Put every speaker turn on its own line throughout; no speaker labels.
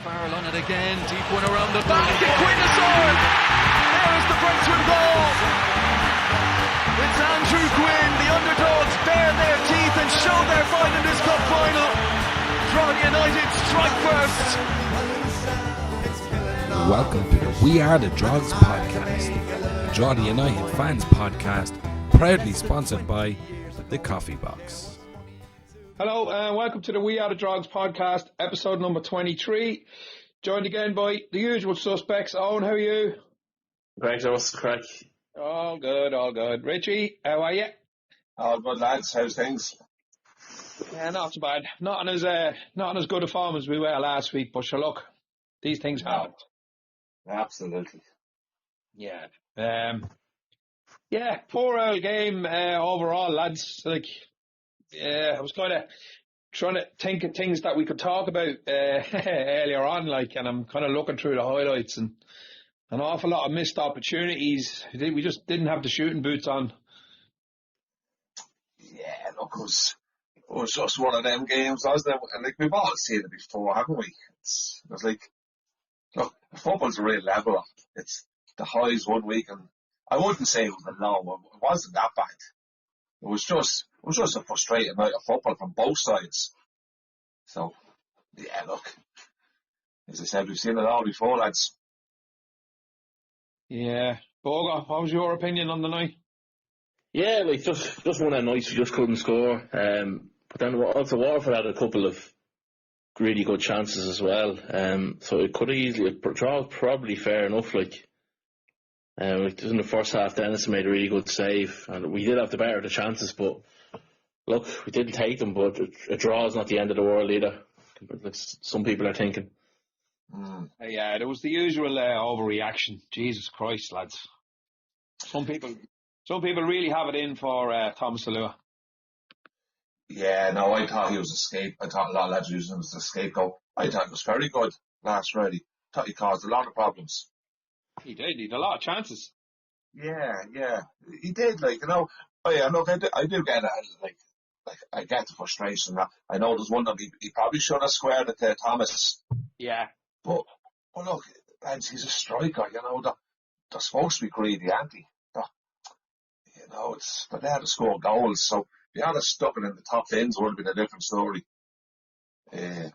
Farrell on it again. Deep one around the back. Quinn has scored. There is the breakthrough goal. It's Andrew Quinn. The underdogs bare their teeth and show their fight in this cup final. Drogheda United strike first.
Welcome to the We Are the Drogs podcast, the Drogheda United fans podcast, proudly sponsored by the Coffee Box.
Hello and welcome to the We Are the Drogs podcast, episode number 23. Joined again by the usual suspects. Owen, how are you?
Craig, what's the crack?
All good, all good. Richie, how are you?
All good, lads. How's things?
Yeah, not so bad. Not on as good a form as we were last week, but sure, look, these things happen.
Absolutely.
Yeah. Poor old game overall, lads. I was kind of trying to think of things that we could talk about earlier on, and I'm kind of looking through the highlights and an awful lot of missed opportunities. We just didn't have the shooting boots on.
Yeah, look, it was just one of them games, wasn't it? And we've all seen it before, haven't we? It's look, football's a real level. It's the highs one week, and I wouldn't say it was a low. It wasn't that bad. It was just a frustrating night of football from both sides. So, yeah, look, as I said, we've seen it all before, lads.
Yeah. Boga, what was your opinion on the night?
Yeah, just one of the nights we just couldn't score. But then also Waterford had a couple of really good chances as well. So it could have easily, draw probably fair enough. In the first half, Dennis made a really good save, and we did have the better of the chances. But look, we didn't take them. But a draw is not the end of the world either. Like some people are thinking.
Yeah, there was the usual overreaction. Jesus Christ, lads! Some people really have it in for Thomas Alua.
Yeah, no, I thought he was a scapegoat. I thought a lot of lads using him as a scapegoat. I thought he was very good last Friday. I thought he caused a lot of problems.
He did. He had a lot of chances.
Yeah, he did. I do get it. I get the frustration. I know there's one that he probably should have squared it to Thomas.
Yeah.
But look, lads, he's a striker. They're supposed to be greedy, aren't they? They're there to score goals. So if you had stuck it in the top ends, it would have been a different story.
It's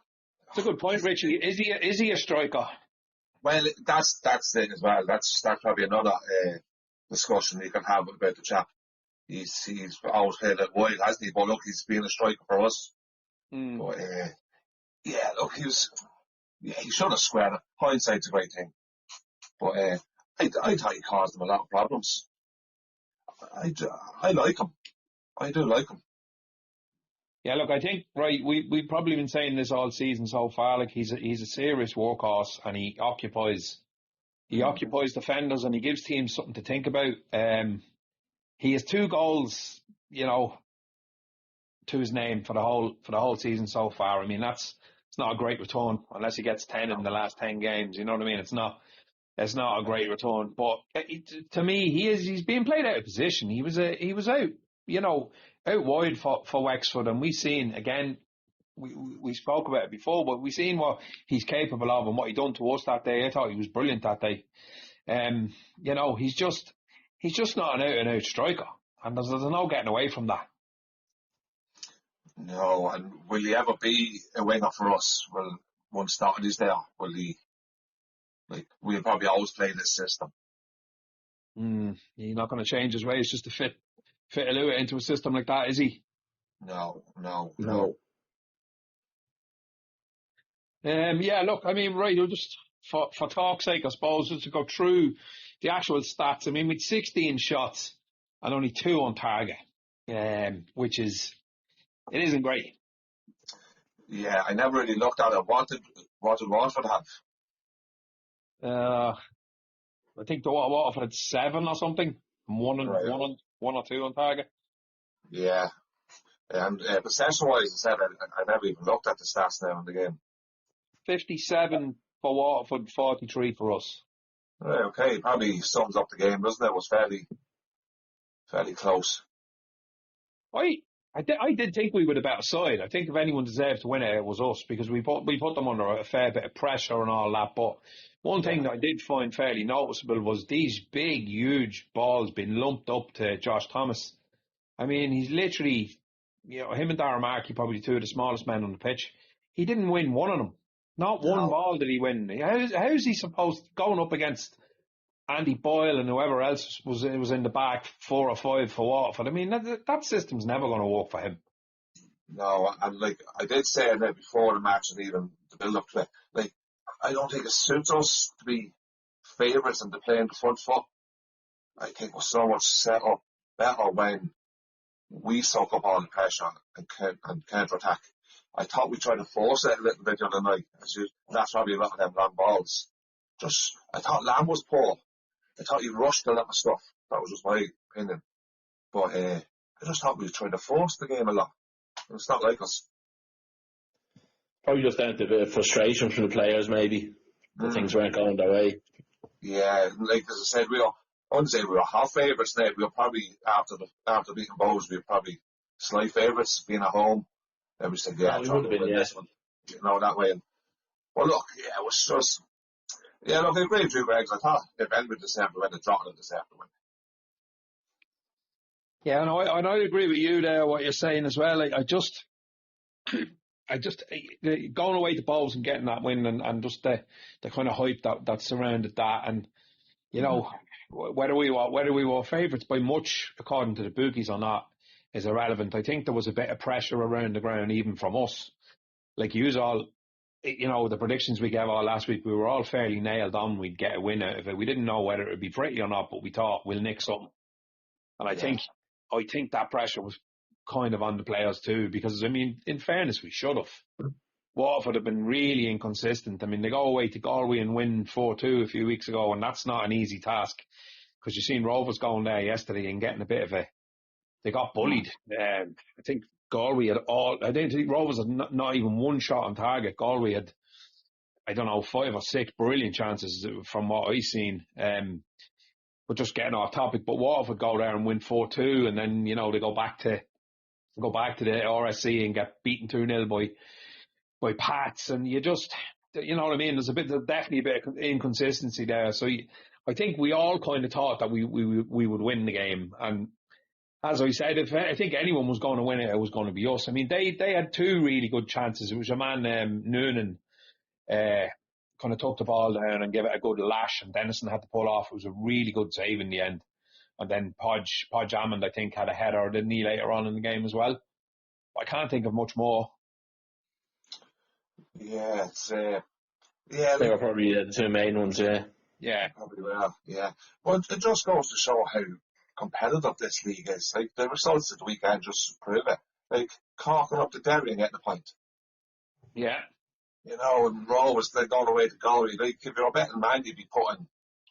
a good point, Richie. Is he a striker?
Well, that's the thing as well. That's probably another discussion you can have about the chap. He's always played it wide, hasn't he? But look, he's been a striker for us. But look, he should have squared it. Hindsight's a great thing. But I thought he caused them a lot of problems. I like him. I do like him.
Yeah, look, I think we've probably been saying this all season so far. Like he's a serious workhorse, and he occupies defenders, and he gives teams something to think about. He has 2 goals, to his name for the whole season so far. I mean, it's not a great return unless he gets 10 in the last 10 games. You know what I mean? It's not a great return, but to me, he's being played out of position. He was out, out wide for Wexford, and we've seen again. We spoke about it before, but we've seen what he's capable of and what he done to us that day. I thought he was brilliant that day. He's just not an out and out striker, and there's no getting away from that.
No, and will he ever be a winger for us? Well, once Stockton is there, will he? We'll probably always play this system.
He's not going to change his ways just to fit Alua into a system like that, is he?
No.
Look, I mean, right, just for talk's sake, I suppose, just to go through the actual stats. I mean, with 16 shots and only 2 on target, which isn't great.
Yeah, I never really looked at it. What did Waterford have?
I think the Waterford had 7 or something. One or 2 on target.
Yeah. And possession-wise, I said I never even looked at the stats now in the game.
57 for Waterford, 43 for us.
Right, okay, probably sums up the game, doesn't it? It was fairly close.
I did think we were the better side. I think if anyone deserved to win it, it was us because we put them under a fair bit of pressure and all that. But one thing that I did find fairly noticeable was these big, huge balls being lumped up to Josh Thomas. I mean, he's literally, him and Darren Markey, probably two of the smallest men on the pitch. He didn't win one of them. Not one ball did he win. How's he supposed going up against Andy Boyle and whoever else was in the back 4 or 5 for Waterford? I mean, that system's never going to work for him.
No, and like I did say it before the match and even the build up to it, like I don't think it suits us to be favourites and to play in the front foot. I think we're so much set up better when we soak up all the pressure and counter attack. I thought we tried to force it a little bit the other night. That's probably a lot of them long balls. I thought Lamb was poor. I thought he rushed a lot of stuff. That was just my opinion. But I just thought we were trying to force the game a lot. It's not like us.
Probably just down to a bit of frustration from the players, maybe. That things weren't going their way.
Yeah, like as I said, I wouldn't say we were half favourites now. We were probably, after beating Bows, we were probably slight favourites being at home. And we said, yeah,
we would have been,
this one. That way. Well, look, it was just... Yeah, look, I agree with you, Greg. I thought if anyone deserved to win, the Drogheda deserved to win.
Yeah, and I agree with you there, what you're saying as well. I just going away to Bows and getting that win and just the kind of hype that surrounded that, and whether we were favourites by much according to the bookies or not is irrelevant. I think there was a bit of pressure around the ground even from us. Like you all, the predictions we gave all last week, we were all fairly nailed on. We'd get a win out of it. We didn't know whether it would be pretty or not, but we thought we'll nick something. And I think that pressure was kind of on the players too, because, I mean, in fairness, we should have. Waterford have been really inconsistent. I mean, they go away to Galway and win 4-2 a few weeks ago, and that's not an easy task, because you've seen Rovers going there yesterday and getting a bit of they got bullied. I think Galway I don't think Rovers had not even one shot on target. Galway had, 5 or 6 brilliant chances from what I've seen. But just getting off topic, but Waterford go there and win 4-2, and then, they go back to the RSC and get beaten 2-0 by Pats, and you just, you know what I mean? There's definitely a bit of inconsistency there. So I think we all kind of thought that we would win the game, and as I said, if I think anyone was going to win it, it was going to be us. I mean, they had 2 really good chances. It was your man Noonan kind of took the ball down and gave it a good lash, and Dennison had to pull off. It was a really good save in the end. And then Podge Hammond, I think, had a header, didn't he, later on in the game as well? I can't think of much more.
Yeah,
They were probably the 2 main ones, yeah.
Yeah. Probably well, yeah. But it just goes to show how competitive this league is. Like, the results of the weekend just prove it. Like, Corking up to Derry and getting a point.
Yeah.
And Rovers, they're going away to Galway. Like, if you're a betting man, you'd be putting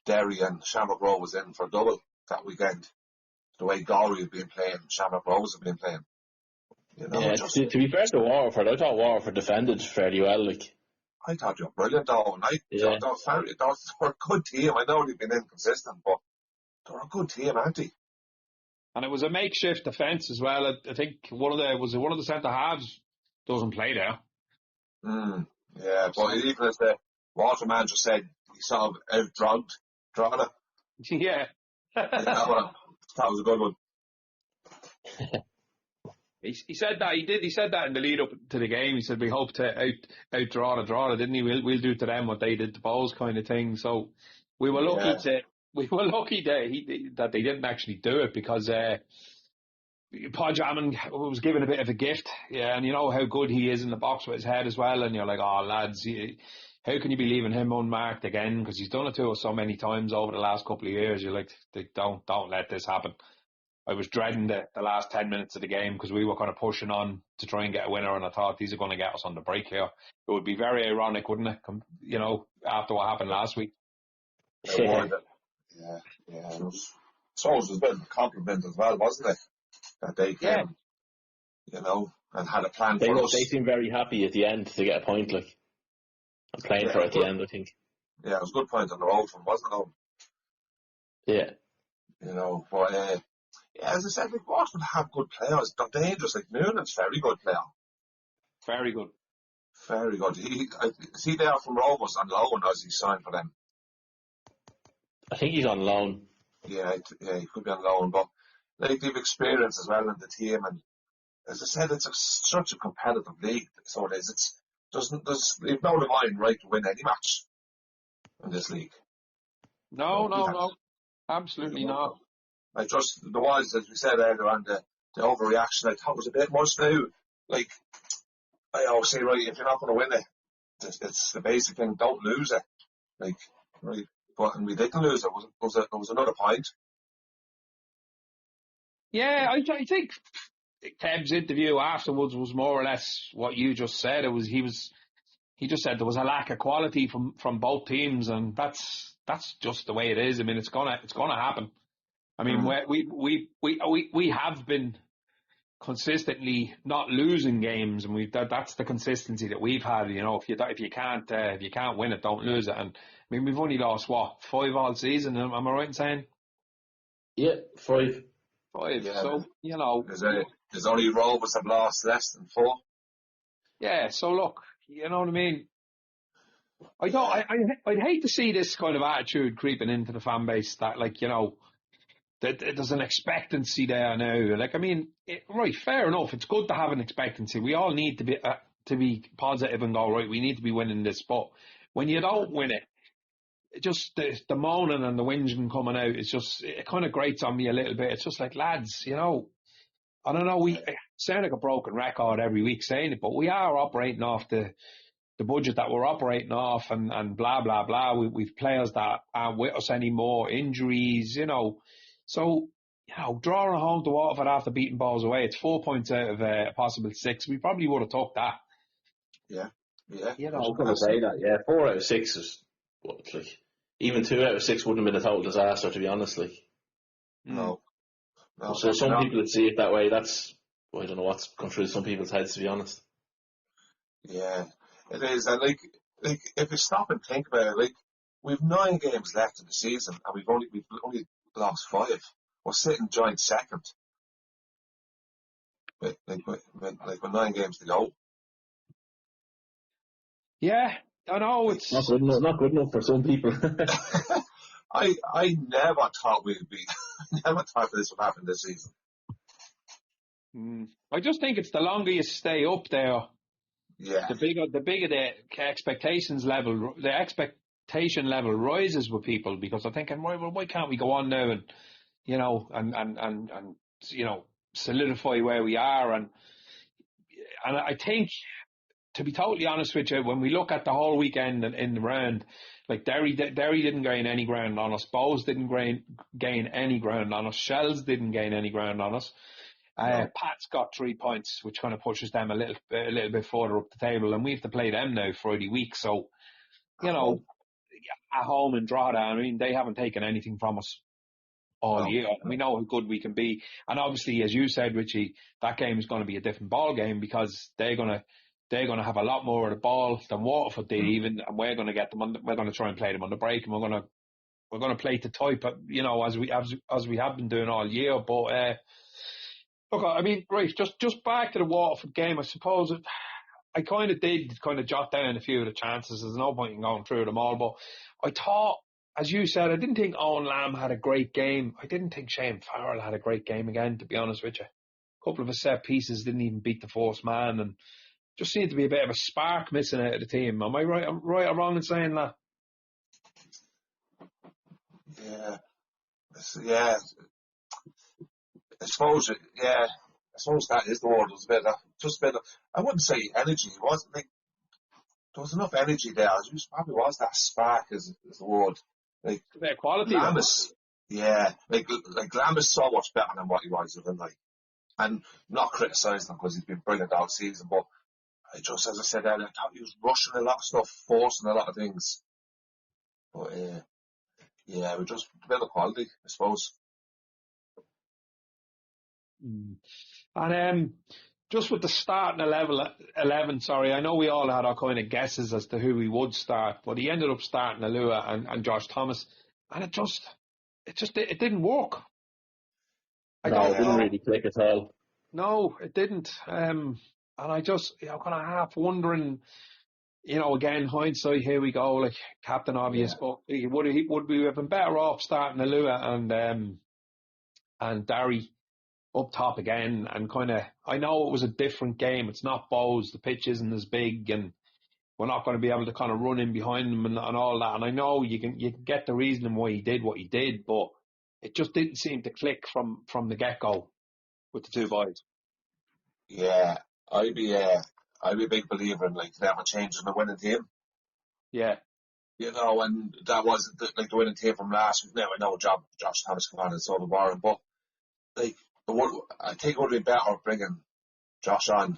Derry and Shamrock Rovers in for a double that weekend. The way Galway have been playing, Shamrock Rovers have been playing.
To be fair to Waterford, I thought Waterford defended fairly well.
I thought you were brilliant, though. And they were a good team. I know they've been inconsistent, but they're a good team, aren't they?
And it was a makeshift defence as well. I think one of the centre halves doesn't play there.
Yeah, but even as the Waterman just said, he sort of out-drugged Drogheda.
Yeah.
That was a good one.
He said that. He said that in the lead up to the game. He said we hope to out-draw Drogheda, didn't he? We'll do to them what they did to Bows, kind of thing. So we were lucky that they didn't actually do it, because Podge Hammond was given a bit of a gift, and you know how good he is in the box with his head as well, and you're like, oh lads, how can you be leaving him unmarked again? Because he's done it to us so many times over the last couple of years. You're like, don't let this happen. I was dreading the last 10 minutes of the game, because we were kind of pushing on to try and get a winner, and I thought these are going to get us on the break here. It would be very ironic, wouldn't it? After what happened last week.
Yeah. So it was a bit of a compliment as well, wasn't it? That they came, and had a plan for us.
They seemed very happy at the end to get a point, and playing for it at the end, I think.
Yeah, it was a good point on the road from, wasn't it?
Yeah.
But Yeah, as I said, like, Waterford have good players. They're dangerous. Like, Noonan's very good player.
Very good.
Very good. Is he there from Rovers on loan, or is he signed for them?
I think he's on loan.
Yeah, he could be on loan, but like, they've experience as well in the team, and as I said, it's such a competitive league. So it is. They've no divine right to win any match in this league.
No. Absolutely not.
Like, just there was, as we said earlier on, the overreaction. I thought was a bit much now. Like, I always say, right, if you're not going to win it, it's the basic thing. Don't lose it. Like, right, but and we didn't lose it. It was another point.
Yeah, I think Kev's interview afterwards was more or less what you just said. He just said there was a lack of quality from both teams, and that's just the way it is. I mean, it's gonna happen. I mean, we have been consistently not losing games, and that's the consistency that we've had. You know, if you can't win it, don't lose it. And I mean, we've only lost 5 all season. Am I right in saying?
Yeah, 5.
5.
Yeah,
so you know,
there's only Rovers have lost less than 4.
yeah. So look, you know what I mean. I'd hate to see this kind of attitude creeping into the fan base that, like, you know, that there's an expectancy there now. Like, I mean, right, fair enough. It's good to have an expectancy. We all need to be positive and go, right, we need to be winning this. But when you don't win it, just the moaning and the whinging coming out, it kind of grates on me a little bit. It's just like, lads, you know, I don't know, we sound like a broken record every week saying it, but we are operating off the budget that we're operating off, and blah, blah, blah. We've players that aren't with us anymore, injuries, you know. So, you know, drawing home to Waterford after beating balls away, it's 4 points out of a possible 6. We probably would have took that.
Yeah.
You
I was
know,
going to say that, yeah. 4 out of 6 is, like, even 2 out of 6 wouldn't have been a total disaster, to be honest. Like,
No.
so some people would see it that way. I don't know what's gone through some people's heads, to be honest.
Yeah, it is. And like if you stop and think about it, like, we've 9 games left in the season, and we've only lost 5. We're sitting joint second with 9 games to go.
yeah, I know it's
Not good enough for some people.
I never thought we'd be. Never thought this would happen this season.
I just think it's the longer you stay up there,
Yeah.
the bigger the expectation level rises with people, because they're thinking, why can't we go on now and, you know, and you know, solidify where we are, and I think, to be totally honest with you, when we look at the whole weekend in the round, like Derry didn't gain any ground on us, Bows didn't gain any ground on us, Shells didn't gain any ground on us. Pat's got 3 points, which kind of pushes them a little bit further up the table, and we have to play them now Friday week. So, you know, at home in Drogheda, I mean, they haven't taken anything from us all year. We know how good we can be, and obviously, as you said, Richie, that game is going to be a different ball game, because they're going to have a lot more of the ball than Waterford did, even, and we're going to get them we're going to try and play them on the break, and we're going to play to type, you know, as we have been doing all year. But look, I mean, right, just back to the Waterford game, I suppose I kind of jot down a few of the chances. There's no point in going through them all, but I thought, as you said, I didn't think Owen Lamb had a great game. I didn't think Shane Farrell had a great game again, to be honest with you. A couple of his set pieces didn't even beat the first man, and just seemed to be a bit of a spark missing out of the team. Am I right? I'm right or wrong in saying that?
Yeah. Yeah. I suppose that is the word. It was a bit of, I wouldn't say energy. It wasn't like, there was enough energy there. It probably was that spark is the word. Like,
Their quality.
Lamb like Lamb is so much better than what he was even, like, and not criticising him because he's been brilliant all season, but as I said earlier, I thought he was rushing a lot of stuff, forcing a lot of things. But yeah, we just a bit of quality, I suppose.
And just with the starting 11, sorry, I know we all had our kind of guesses as to who we would start, but he ended up starting Alua and Josh Thomas, and it didn't work.
No, it didn't really click at all.
No, it didn't. And I just, kind of half wondering, again, hindsight, here we go, like Captain Obvious, but would we have been better off starting Alua and Derry up top again, and kind of, I know it was a different game. It's not Bows, the pitch isn't as big, and we're not going to be able to kind of run in behind them and all that. And I know you can get the reasoning why he did what he did, but it just didn't seem to click from the get-go with the two boys.
Yeah, I'd be a big believer in like never changing the winning team.
Yeah.
And that wasn't like the winning team from last week. Now I know Josh Thomas come on and so the Warren, but like I think it would be better bringing Josh on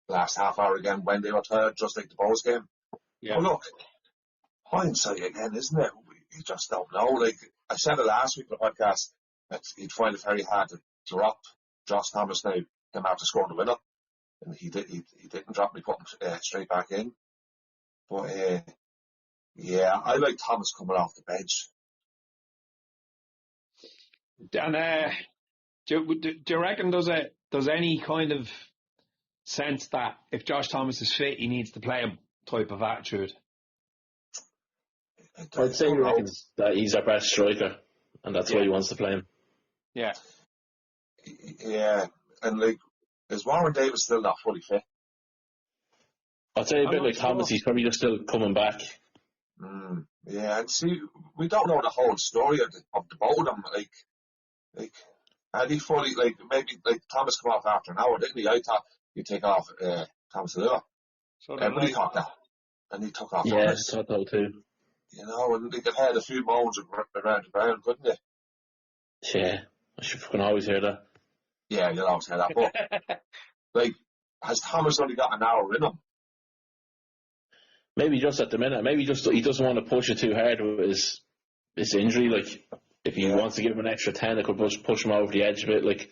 last half hour again when they were tired, just like the Bows game.
Yeah.
But look, hindsight again, isn't it? You just don't know. Like I said it last week in the podcast, that he'd find it very hard to drop Josh Thomas now, him after scoring the winner. And he didn't drop me, put him straight back in. But I like Thomas coming off the bench.
And do you reckon does any kind of sense that if Josh Thomas is fit, he needs to play him type of attitude?
I'd say he reckons that he's our best striker, and that's why he wants to play him.
Yeah.
Yeah, and like, is Warren Davis still not fully fit?
I'd say a bit like Thomas, he's probably just still coming back.
Yeah, and see, we don't know the whole story of the both of them. Like, had he fully, like, maybe, like, Thomas come off after an hour, didn't he? I thought he'd take off Thomas Lua.
So
everybody thought that. And he took off
Thomas.
Thomas.
Yeah, I thought so too.
And they could have a few moans around the ground, couldn't they?
Yeah, I should fucking always hear that.
Yeah, you'll always hear that. But, like, has Thomas only got an hour in him?
Maybe just at the minute. Maybe just he doesn't want to push it too hard with his injury. Like, if he wants to give him an extra 10, it could push him over the edge a bit. Like,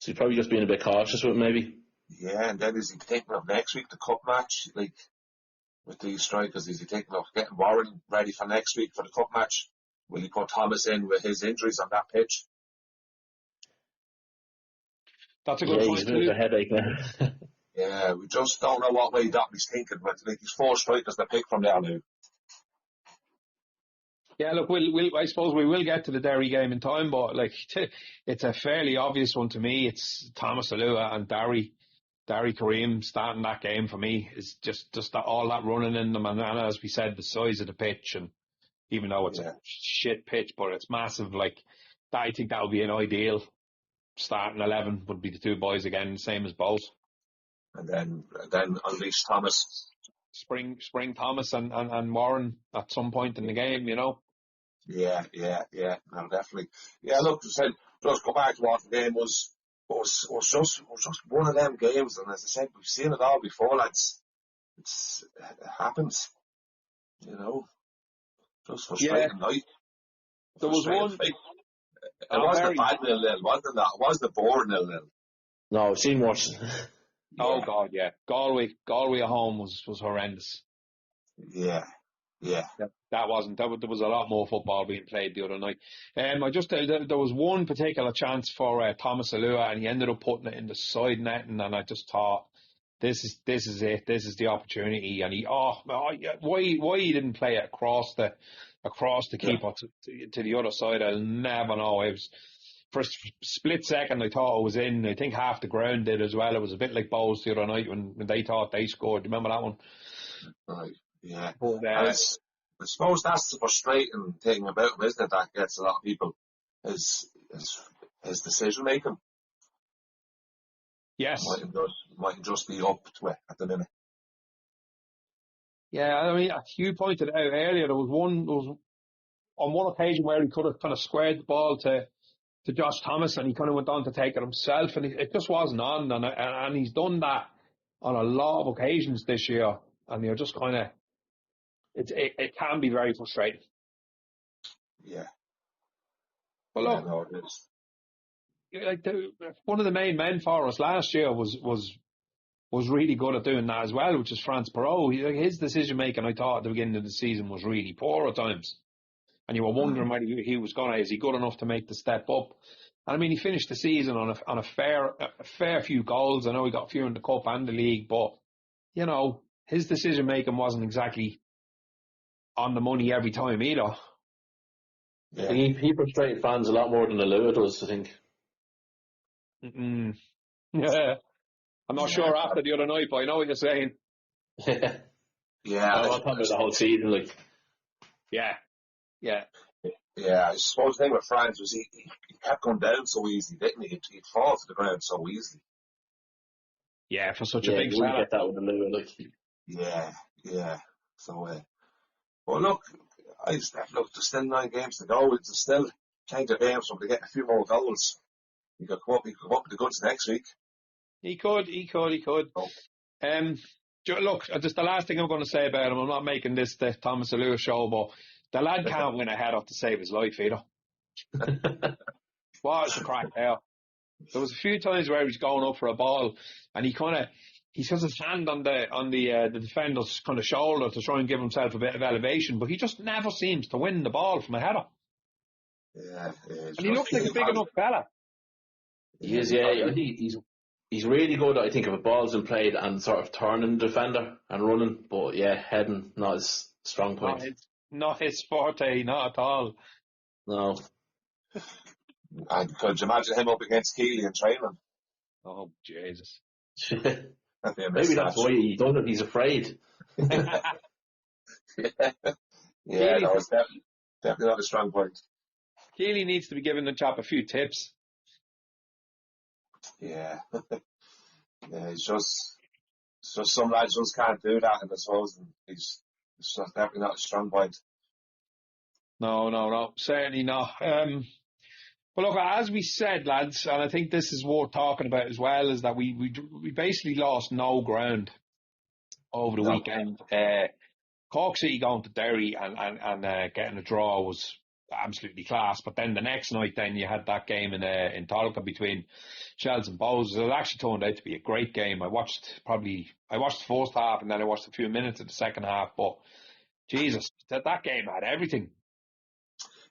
so he's probably just being a bit cautious with it, maybe.
Yeah, and then is he thinking of next week, the cup match? Like, with these strikers, is he thinking of getting Warren ready for next week for the cup match? Will he put Thomas in with his injuries on that pitch?
That's a good point.
He's a bit of a headache now.
Yeah, we just don't know what way Dotley's thinking. But like, he's 4 strikers to pick from there now.
Yeah, look, I suppose we will get to the Derry game in time, but like, it's a fairly obvious one to me. It's Thomas Alua and Derry Kareem starting that game for me is just that, all that running in them, and as we said, the size of the pitch, and even though it's a shit pitch, but it's massive. Like, that, I think that would be an ideal starting 11. Would be the two boys again, same as Bowes. And
then unleash Thomas.
Spring Thomas and Warren at some point in the game,
Yeah, no, definitely. Yeah, look, just go back to what the game was just one of them games, and as I said, we've seen it all before, lads. It happens, just frustrating night.
There was one.
It wasn't a bad 0-0, wasn't that? It wasn't a boring 0-0.
No, I've seen worse.
Oh God, yeah. Galway at home was horrendous.
Yeah.
That wasn't. There was a lot more football being played the other night. There was one particular chance for Thomas Alua, and he ended up putting it in the side netting, and I just thought, this is it. This is the opportunity. And why he didn't play it across the keeper to the other side, I'll never know. It was, for a split second, I thought it was in. I think half the ground did as well. It was a bit like Bowes the other night when they thought they scored. Do you remember that one?
Right. Yeah.
But,
I suppose that's the frustrating thing about him, isn't it? That gets a lot of people, his decision making.
Yes.
Might just be up to it at the minute.
Yeah, I mean, you pointed out earlier, there was on one occasion where he could have kind of squared the ball to Josh Thomas, and he kind of went on to take it himself, and it just wasn't on, and he's done that on a lot of occasions this year, and you're just kind of, it can be very frustrating.
Yeah.
But look,
yeah, no, it is.
Like one of the main men for us last year was really good at doing that as well, which is France Perot. His decision making, I thought at the beginning of the season, was really poor at times, and you were wondering whether he was is he good enough to make the step up? And I mean, he finished the season on a fair few goals. I know he got a few in the cup and the league, but you know, his decision making wasn't exactly on the money every time either.
I think he frustrated fans a lot more than the Lua does, I think.
Yeah. I'm not sure after the other night, but I know what you're saying.
Yeah. I'm talking about the whole season, like.
Yeah.
Yeah, I suppose the thing with Franz was he kept going down so easily, didn't he? He'd fall to the ground so easily.
Yeah, for such a big
you wouldn't
fella.
get that with the Lua, like.
Yeah. So, well, look, look, there's still 9 games to go. It's still change of games from to get a few more goals. He could come up with the goods next week.
He could.
Oh.
Look, just the last thing I'm going to say about him, I'm not making this the Thomas Lewis show, but the lad can't win a header to save his life either. What's the crack there? There was a few times where he was going up for a ball and he has his hand on the defender's kind of shoulder to try and give himself a bit of elevation, but he just never seems to win the ball from a header.
Yeah.
And he looks like a big enough fella.
He is, yeah. I think he's really good, I think, if a ball's been played and sort of turning the defender and running, but yeah, heading, not his strong point.
Not his forte, not at all.
No.
And could you imagine him up against Keely in training?
Oh, Jesus.
Maybe that's why he does it, he's afraid.
Yeah, no, it's definitely not a strong point.
Keely needs to be giving the chap a few tips.
Yeah. It's just some lads just can't do that, and I suppose it's just definitely not a strong point.
No, certainly not. But look, as we said, lads, and I think this is worth talking about as well, is that we basically lost no ground over the weekend. Cork City going to Derry and getting a draw was absolutely class. But then the next night, then you had that game in Tolka between Shells and Bows. It actually turned out to be a great game. I watched the first half and then I watched a few minutes of the second half. But Jesus, that game had everything.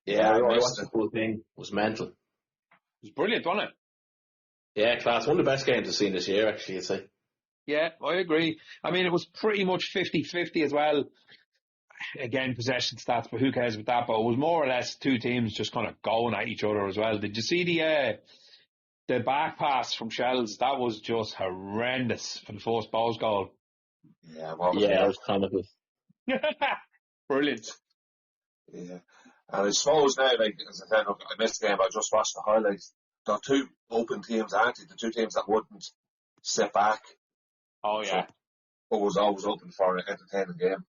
Yeah, I watched the whole thing. It was mental. It
was brilliant, wasn't it?
Yeah, class. One of the best games I've seen this year, actually, I'd say.
Yeah, I agree. I mean, it was pretty much 50-50 as well. Again, possession stats, but who cares about that? But it was more or less two teams just kind of going at each other as well. Did you see the back pass from Shells? That was just horrendous for the first Bows goal.
Yeah,
it was comical.
Brilliant.
Yeah. And I suppose now, like, as I said, look, I missed the game, I just watched the highlights. There are two open teams, aren't they? The two teams that wouldn't sit back.
Oh, yeah.
So it was always open for an entertaining game.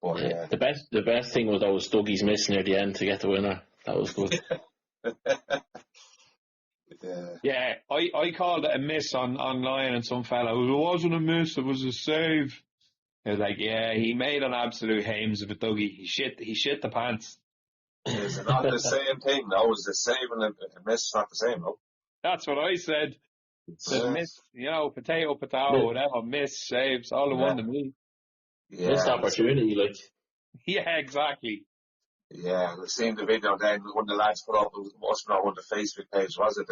But,
yeah. The best thing was those Dougie's miss near the end to get the winner. That was good.
Yeah, I called it a miss online, and some fella, it wasn't a miss, it was a save. I was like, yeah, he made an absolute hames of it, Dougie. He shit the pants.
Is it not the same thing, though? Is the save and a miss not the same, though?
That's what I said. The miss, potato, whatever, miss, saves, all the one to me.
Yeah,
missed opportunity, like.
Yeah, exactly.
Yeah, I've seen the video then, when the lads put up, it must have been on the Facebook page, was it?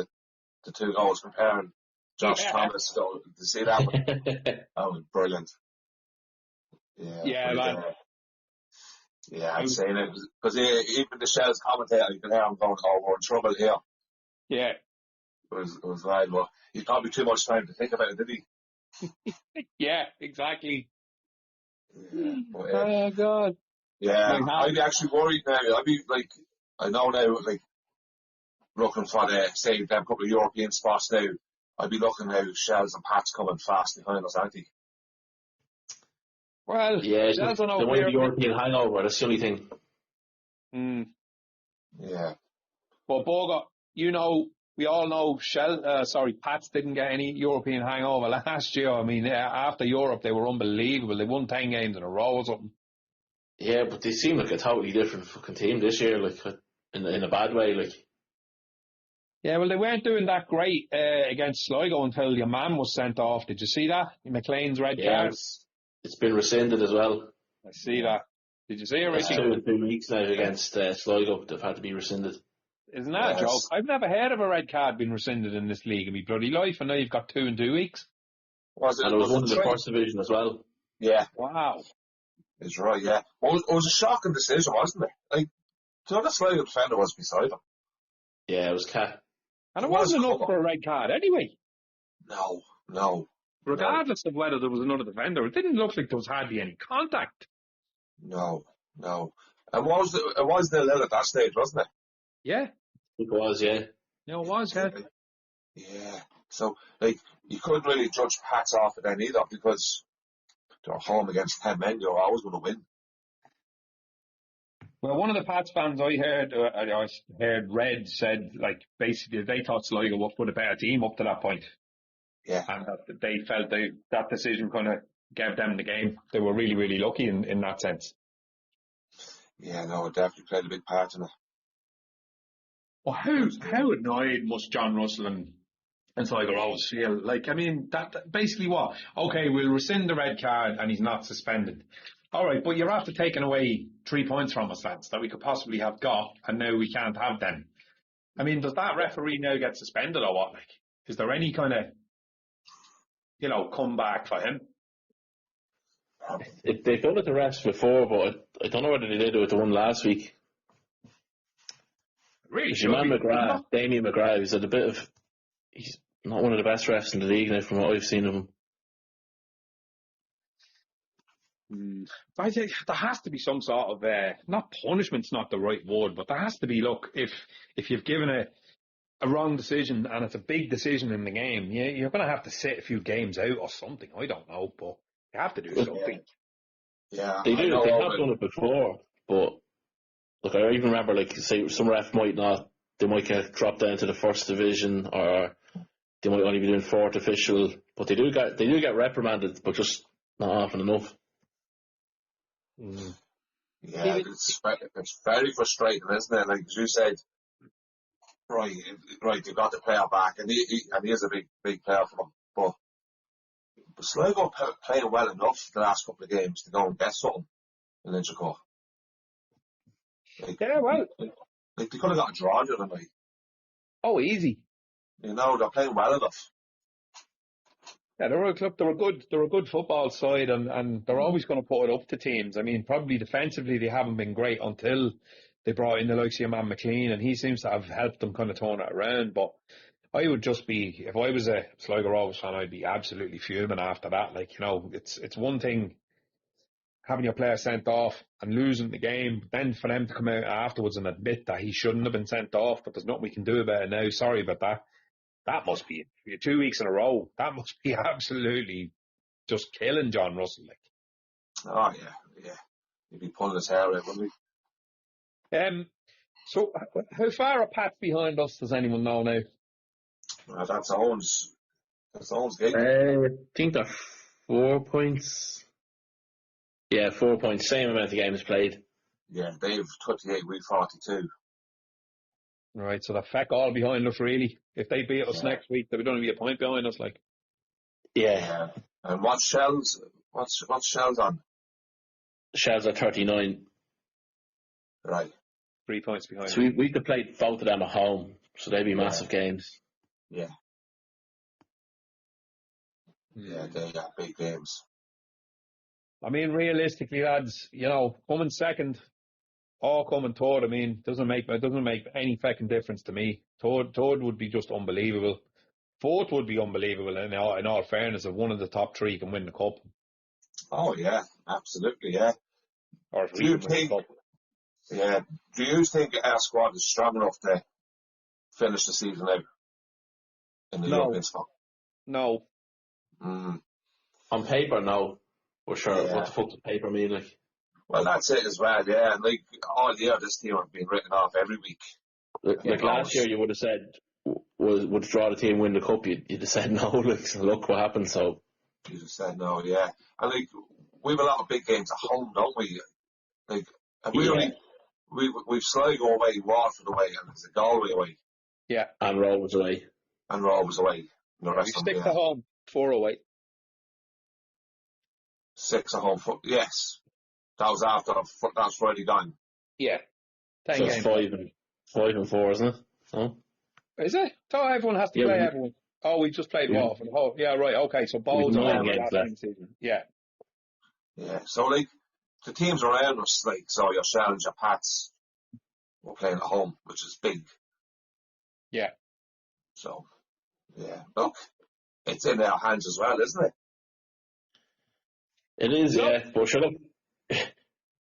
The two goals comparing Josh Thomas. So, to see that one, that was brilliant. Yeah,
man.
Yeah, I'm saying it because even the Shells commentator, you can hear him going, "Oh, we're in trouble here."
Yeah,
it was right. Well, he's probably too much time to think about it, did he?
Yeah, exactly.
Yeah, but,
oh God.
Yeah, I'd be actually worried now. I'd be like, I know now, like looking for say them couple of European spots now. I'd be looking now, Shells and Pats coming fast behind us, aren't they?
Well,
yeah, the one the European hangover, that's the only thing.
Yeah.
But Boga, we all know Pats didn't get any European hangover last year. I mean, after Europe, they were unbelievable. They won 10 games in a row or something.
Yeah, but they seem like a totally different fucking team this year, like, in a bad way, like.
Yeah, well, they weren't doing that great against Sligo until your man was sent off. Did you see that? McLean's red card?
It's been rescinded as well.
I see that. Did you see it, Ricky?
2 weeks now against Sligo. They've had to be rescinded.
Isn't that a joke? I've never heard of a red card being rescinded in this league in my bloody life, and now you've got 2 in 2 weeks.
And it was one in the first division as well.
Yeah.
Wow.
It's right, yeah. Well, it was a shocking decision, wasn't it? Like, the Sligo defender was beside him.
Yeah, it was cat.
And it wasn't enough for a red card anyway.
No.
Regardless of whether there was another defender, it didn't look like there was hardly any contact.
No. It was the nil at that stage, wasn't it?
Yeah.
It was, yeah.
Yeah, it was, yeah.
Yeah. So, like, you couldn't really judge Pats off it then either, because they're home against 10 men, you're always going to win.
Well, one of the Pats fans I heard Red said, like, basically they thought Sligo would put a better team up to that point.
Yeah.
And that they felt that decision kind of gave them the game. They were really, really lucky in that sense.
Yeah, no, it definitely played a big part in it.
Well, how annoyed must John Russell and Sligo Rovers feel? Like, I mean, that basically what? Okay, we'll rescind the red card and he's not suspended. All right, but you're after taking away 3 points from us, lads, that we could possibly have got, and now we can't have them. I mean, does that referee now get suspended or what? Like, is there any kind of, comeback for him?
They've done it the refs before, but I don't know whether they did it with the one last week.
Really?
Damien McGrath, he's not one of the best refs in the league now from what I've seen of him.
I think there has to be some sort of, not punishment's not the right word, but there has to be, look, if you've given a wrong decision and it's a big decision in the game, you're going to have to sit a few games out or something. I don't know, but you have to do something.
Yeah,
they have done it before, but look, I even remember, like, say some ref they might get dropped down to the first division, or they might only be doing fourth official, but they do get reprimanded, but just not often enough.
Yeah, it's very frustrating, isn't it? Like, as you said, right, you've got the player back, and he is a big player for them, but Sligo playing well enough the last couple of games to go and get something in Inchicore. Like,
yeah, well,
like they could have got a draw the other night.
Oh, easy.
They're playing well enough.
Yeah, they're a good football side, and they're always going to put it up to teams. I mean, probably defensively they haven't been great until they brought in the likes of your man McLean, and he seems to have helped them kind of turn it around. But I would just be, if I was a Sligo Rovers fan, I'd be absolutely fuming after that. Like, it's one thing having your player sent off and losing the game, then for them to come out afterwards and admit that he shouldn't have been sent off, but there's nothing we can do about it now. Sorry about that. That must be 2 weeks in a row. That must be absolutely just killing John Russell. Like.
Oh yeah. He'd be pulling his hair out, wouldn't
he? So how far are Pats behind us? Does anyone know now?
That's Owen's gate.
I think they're 4 points. Yeah, 4 points. Same amount of games played.
Yeah, they've 28, we 42.
Right, so they're feck all behind us, really. If they beat us next week, they'll only be a point behind us, like.
Yeah. And what's Shell's on?
Shell's at 39.
Right.
3 points behind.
So we could play both of them at home, so they'd be massive games.
Yeah. Yeah, they got big games.
I mean, realistically, lads, coming second or coming third, I mean, doesn't make any fucking difference to me. Third would be just unbelievable. Fourth would be unbelievable in all fairness, if one of the top three can win the cup.
Oh yeah, absolutely, yeah.
Or if we win the cup.
Yeah. Do you think our squad is strong enough to finish the season out in the European spot?
No.
On paper, no. For sure. Yeah. What the fuck does paper mean, like?
Well, that's it as well, yeah. And like all year, this team have been written off every week.
Like last year, you would have said, would draw the team win the cup? You'd have said no. Like, look what happened. So
you'd have said no, yeah. And like we have a lot of big games at home, don't we? Like, and we've Sligo away, Waterford away, and there's a Galway away.
Yeah,
and Rovers away.
We stick to home, 4 away.
6 at home. Yes, that was after that was Friday gone.
Yeah, 10
so
games.
It's 5-4, isn't it? No?
Is it? So everyone has to play everyone. Oh, we just played Waterford. Oh, yeah, right. Okay, so Bowls are on
games
that season. Yeah.
Yeah. So like the teams around us, like so your Shells, your Pats, we're playing at home, which is big.
Yeah.
So yeah, look, it's in our hands as well, isn't it?
It is, yeah. But sure, look,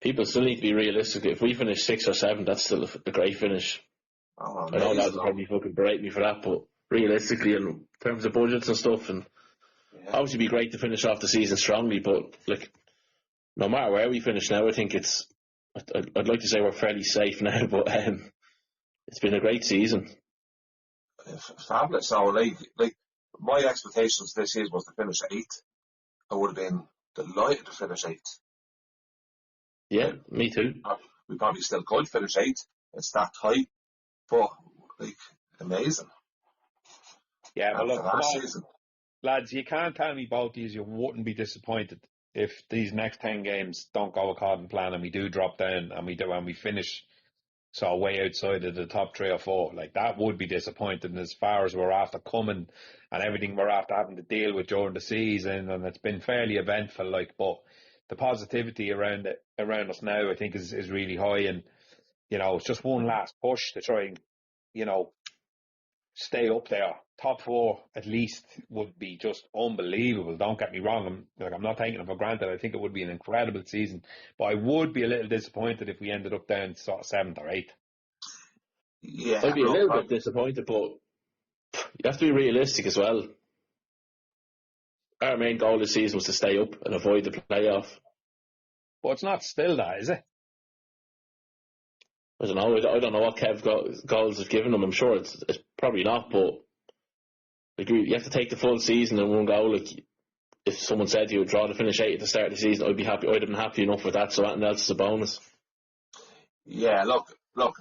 people still need to be realistic. If we finish 6th or 7th, that's still a great finish.
Oh,
I know lads will probably fucking berate me for that, but realistically, in terms of budgets and stuff, and obviously it'd be great to finish off the season strongly, but like, no matter where we finish now, I think I'd like to say we're fairly safe now, but it's been a great season.
Fabulous. So like my expectations this year was to finish 8th. I would have been delighted to finish 8th.
Yeah, me too.
We probably still could finish 8th. It's that tight, but like amazing.
Yeah, but look,
season.
Lads, you can't tell me both these you wouldn't be disappointed if these next 10 games don't go according to plan and we do drop down and we finish so way outside of the top 3 or 4. Like, that would be disappointing as far as we're after coming and everything we're after having to deal with during the season, and it's been fairly eventful, like, but the positivity around us now I think is really high, and you know, it's just one last push to try and, you know, stay up there. Top 4 at least would be just unbelievable. Don't get me wrong. I'm not taking it for granted. I think it would be an incredible season, but I would be a little disappointed if we ended up down sort of 7th or 8th.
Yeah,
I'd be a little bit disappointed, but you have to be realistic as well. Our main goal this season was to stay up and avoid the playoff.
But it's not still that, is it?
I don't know. I don't know what Kev goals have given them. I'm sure it's probably not, but like, you have to take the full season in one go. Like, if someone said you would draw to finish 8th at the start of the season, I'd be happy. I'd have been happy enough with that. So anything else is a bonus.
Yeah, look.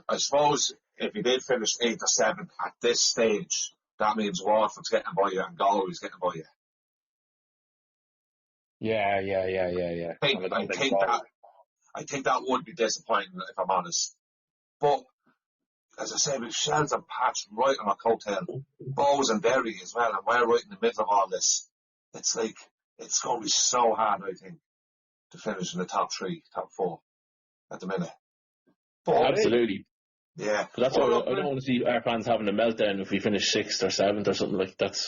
I suppose if you did finish 8th or 7th at this stage, that means Waterford's getting by you and Galway's getting by you.
Yeah.
I think that would be disappointing if I'm honest. But as I say, with Shells and Pats right on our coattail, Bows and Derry as well, and we're right in the middle of all this. It's like, it's going to be so hard, I think, to finish in the top 3, top 4 at the minute. But,
absolutely.
Yeah.
But that's why I don't want to see our fans having a meltdown if we finish 6th or 7th or something like that.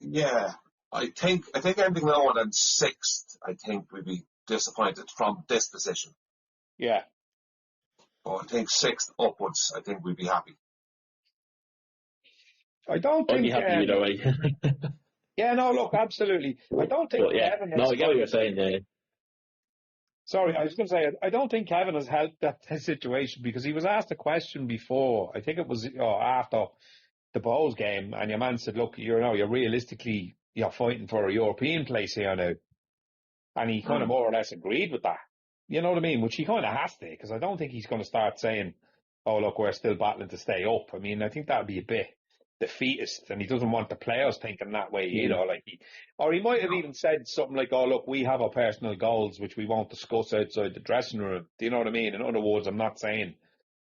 Yeah. I think anything lower than 6th, I think we'd be disappointed from this position.
Yeah.
But I think 6th upwards, I think we'd be happy.
I don't think...
I'd be happy either way.
Yeah, no, look, absolutely. I don't think Kevin has...
No, I get what you're saying, yeah.
Sorry, I was going to say, I don't think Kevin has helped that situation, because he was asked a question before. I think it was after the Bows game, and your man said, look, you're realistically, you're fighting for a European place here now. And he kind of more or less agreed with that. You know what I mean? Which he kind of has to, because I don't think he's going to start saying, oh, look, we're still battling to stay up. I mean, I think that would be a bit defeatist, and he doesn't want the players thinking that way either. Like, or he might have even said something like, oh, look, we have our personal goals, which we won't discuss outside the dressing room. Do you know what I mean? In other words, I'm not saying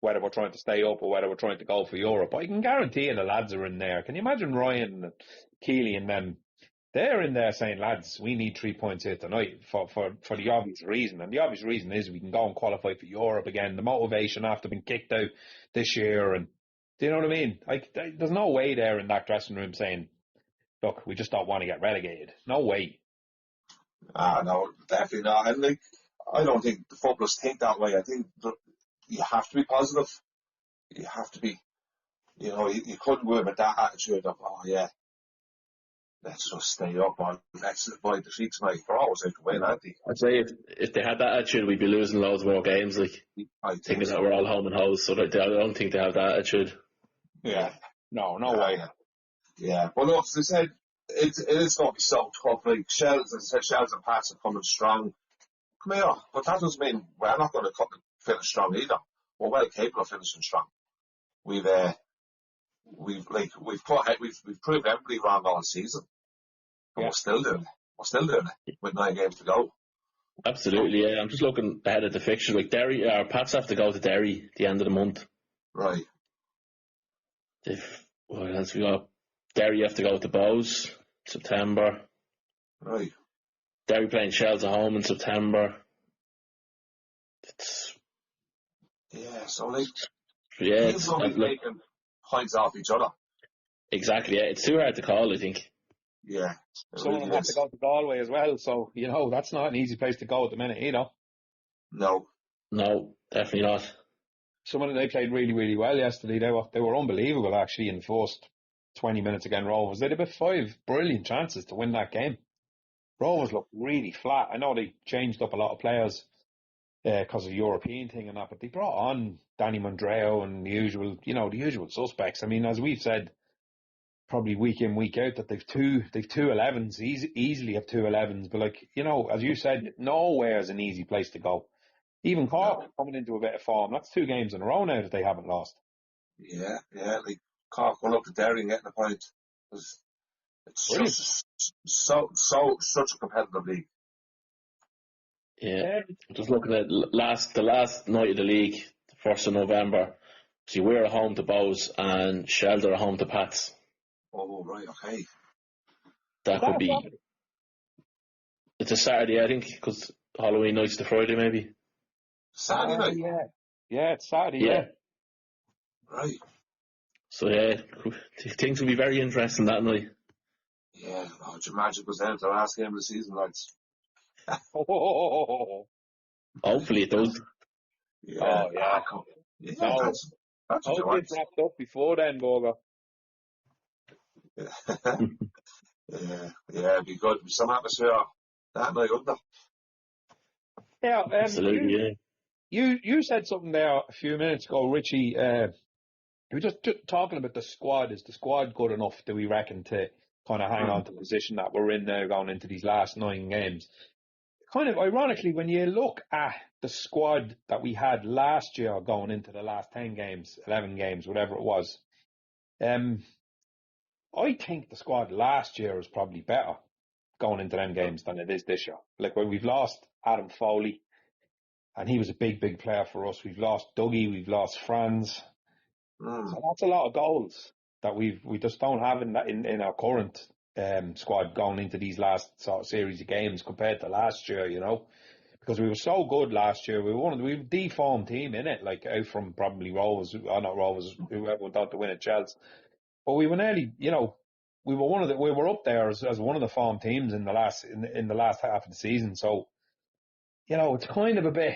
whether we're trying to stay up or whether we're trying to go for Europe. But I can guarantee you the lads are in there. Can you imagine Ryan and Keeley and them? They're in there saying, lads, we need 3 points here tonight for the obvious reason. And the obvious reason is we can go and qualify for Europe again. The motivation after being kicked out this year. And do you know what I mean? Like, there's no way there in that dressing room saying, look, we just don't want to get relegated. No way.
No, definitely not. And like, I don't think the footballers think that way. I think you have to be positive. You have to be, you couldn't go in with that attitude of, oh yeah, let's just stay up or let's avoid defeat tonight. We're always out to win, aren't they?
I'd say if they had that attitude, we'd be losing loads more games. Like,
I think
that we're all home and host, so I don't think they have that attitude.
Yeah. No way.
Yeah. But look, as I said, it is going to be so tough. Like, Shells and Pats are coming strong. Come here. But that doesn't mean we're not going to finish strong either. We're well capable of finishing strong. We've proved everybody wrong all season. And we're still doing it. We're still doing it with 9 games to go.
Absolutely, yeah. I'm just looking ahead at the fixture. Like, Derry, our Pats have to go to Derry at the end of the month.
Right.
What else we got? Derry, you have to go with the Bows, September.
Right.
Derry playing Shells at home in September. It's,
Yeah, so like,
yeah,
teams will be taking points off each other.
exactly. Yeah, it's too hard to call, I think.
Yeah.
Some of them have to go to Galway as well, so, that's not an easy place to go at the minute,
No.
No, definitely not.
Some of them, they played really, really well yesterday. They were unbelievable, actually, in the first 20 minutes against Rovers. They had about 5 brilliant chances to win that game. Rovers looked really flat. I know they changed up a lot of players because of the European thing and that, but they brought on Danny Mondreo and the usual suspects. I mean, as we've said, probably week in, week out, that they've two 11s, easily have 2 11s. But as you said, nowhere's an easy place to go. Even Cork coming into a bit of form. That's 2 games in a row now that they haven't lost.
Yeah, like Cork going up to Derry and getting a point. It's
Brilliant.
just such a competitive league.
Yeah, just looking at the last night of the league, the 1st of November. See, we're at home to Bows and Shelter at home to Pats.
Oh, right, okay.
That could be. It's a Saturday, I think, because Halloween night's the Friday, maybe.
Saturday night?
Yeah, it's Saturday, yeah.
Right.
So, yeah, things will be very interesting that night.
Yeah, would you imagine it goes down to the last game of the season, lads?
Hopefully it does.
Yeah.
Oh, yeah.
Yeah,
No.
that's what you
Hope
want.
it's wrapped up before then, Borger.
Yeah, it'd be good. Some atmosphere that night, wouldn't it?
Yeah,
Absolutely, yeah.
You said something there a few minutes ago, Richie. We were just talking about the squad. Is the squad good enough, do we reckon, to kind of hang on to the position that we're in now going into these last 9 games? Kind of ironically, when you look at the squad that we had last year going into the last 10 games, 11 games, whatever it was, I think the squad last year was probably better going into them games than it is this year. Like, when we've lost Adam Foley, and he was a big, big player for us. We've lost Dougie, we've lost Franz. So that's a lot of goals that we just don't have in our current squad going into these last sort of series of games compared to last year, because we were so good last year. We were the form team in it, like out from probably Rovers, or not Rovers, whoever went on to win at Chelsea. But we were nearly, we were up there as one of the form teams in the last half of the season. So, it's kind of a bit,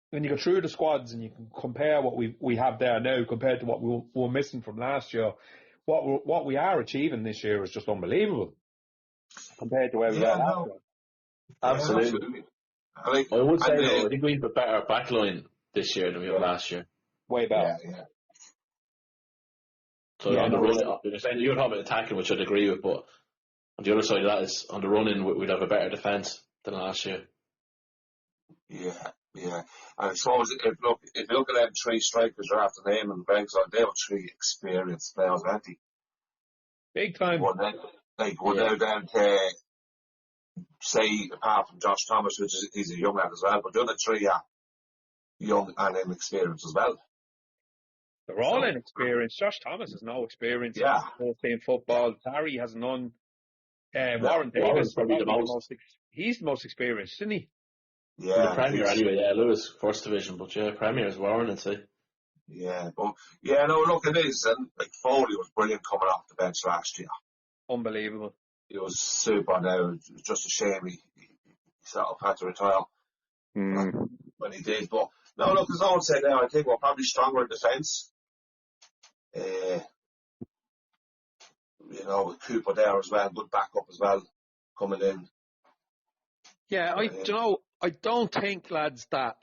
when you go through the squads and you can compare what we have there now compared to what we were missing from last year, what we are achieving this year is just unbelievable compared to where we were last year.
Absolutely. I would say, though, I think we have a better backline this year than we had last year.
Way better.
Yeah.
So on the run, you're saying you're talking about attacking, which I'd agree with, but on the other side of that is on the running, we'd have a better defence than last year.
Yeah. And I suppose if you look at them 3 strikers you're after naming, Greg's on, they were 3 experienced players, aren't they?
Big time.
We're now down to, say, apart from Josh Thomas, which is he's a young lad as well, but the other 3 are young and inexperienced as well.
They're all inexperienced. Josh Thomas has no experience in playing football. Harry has none. Warren Davis,
probably the most.
He's the most experienced, isn't he?
Yeah.
In the Premier anyway, Lewis, First Division, but Premier is Warren, I'd say.
Yeah, but look, it is, and like Foley was brilliant coming off the bench last year.
Unbelievable.
He was super now. It was just a shame he sort of had to retire when he did. But no, look, as I would say now, I think we're probably stronger in defence. With Cooper there as well, good backup as well, coming in.
Yeah, I don't think, lads, that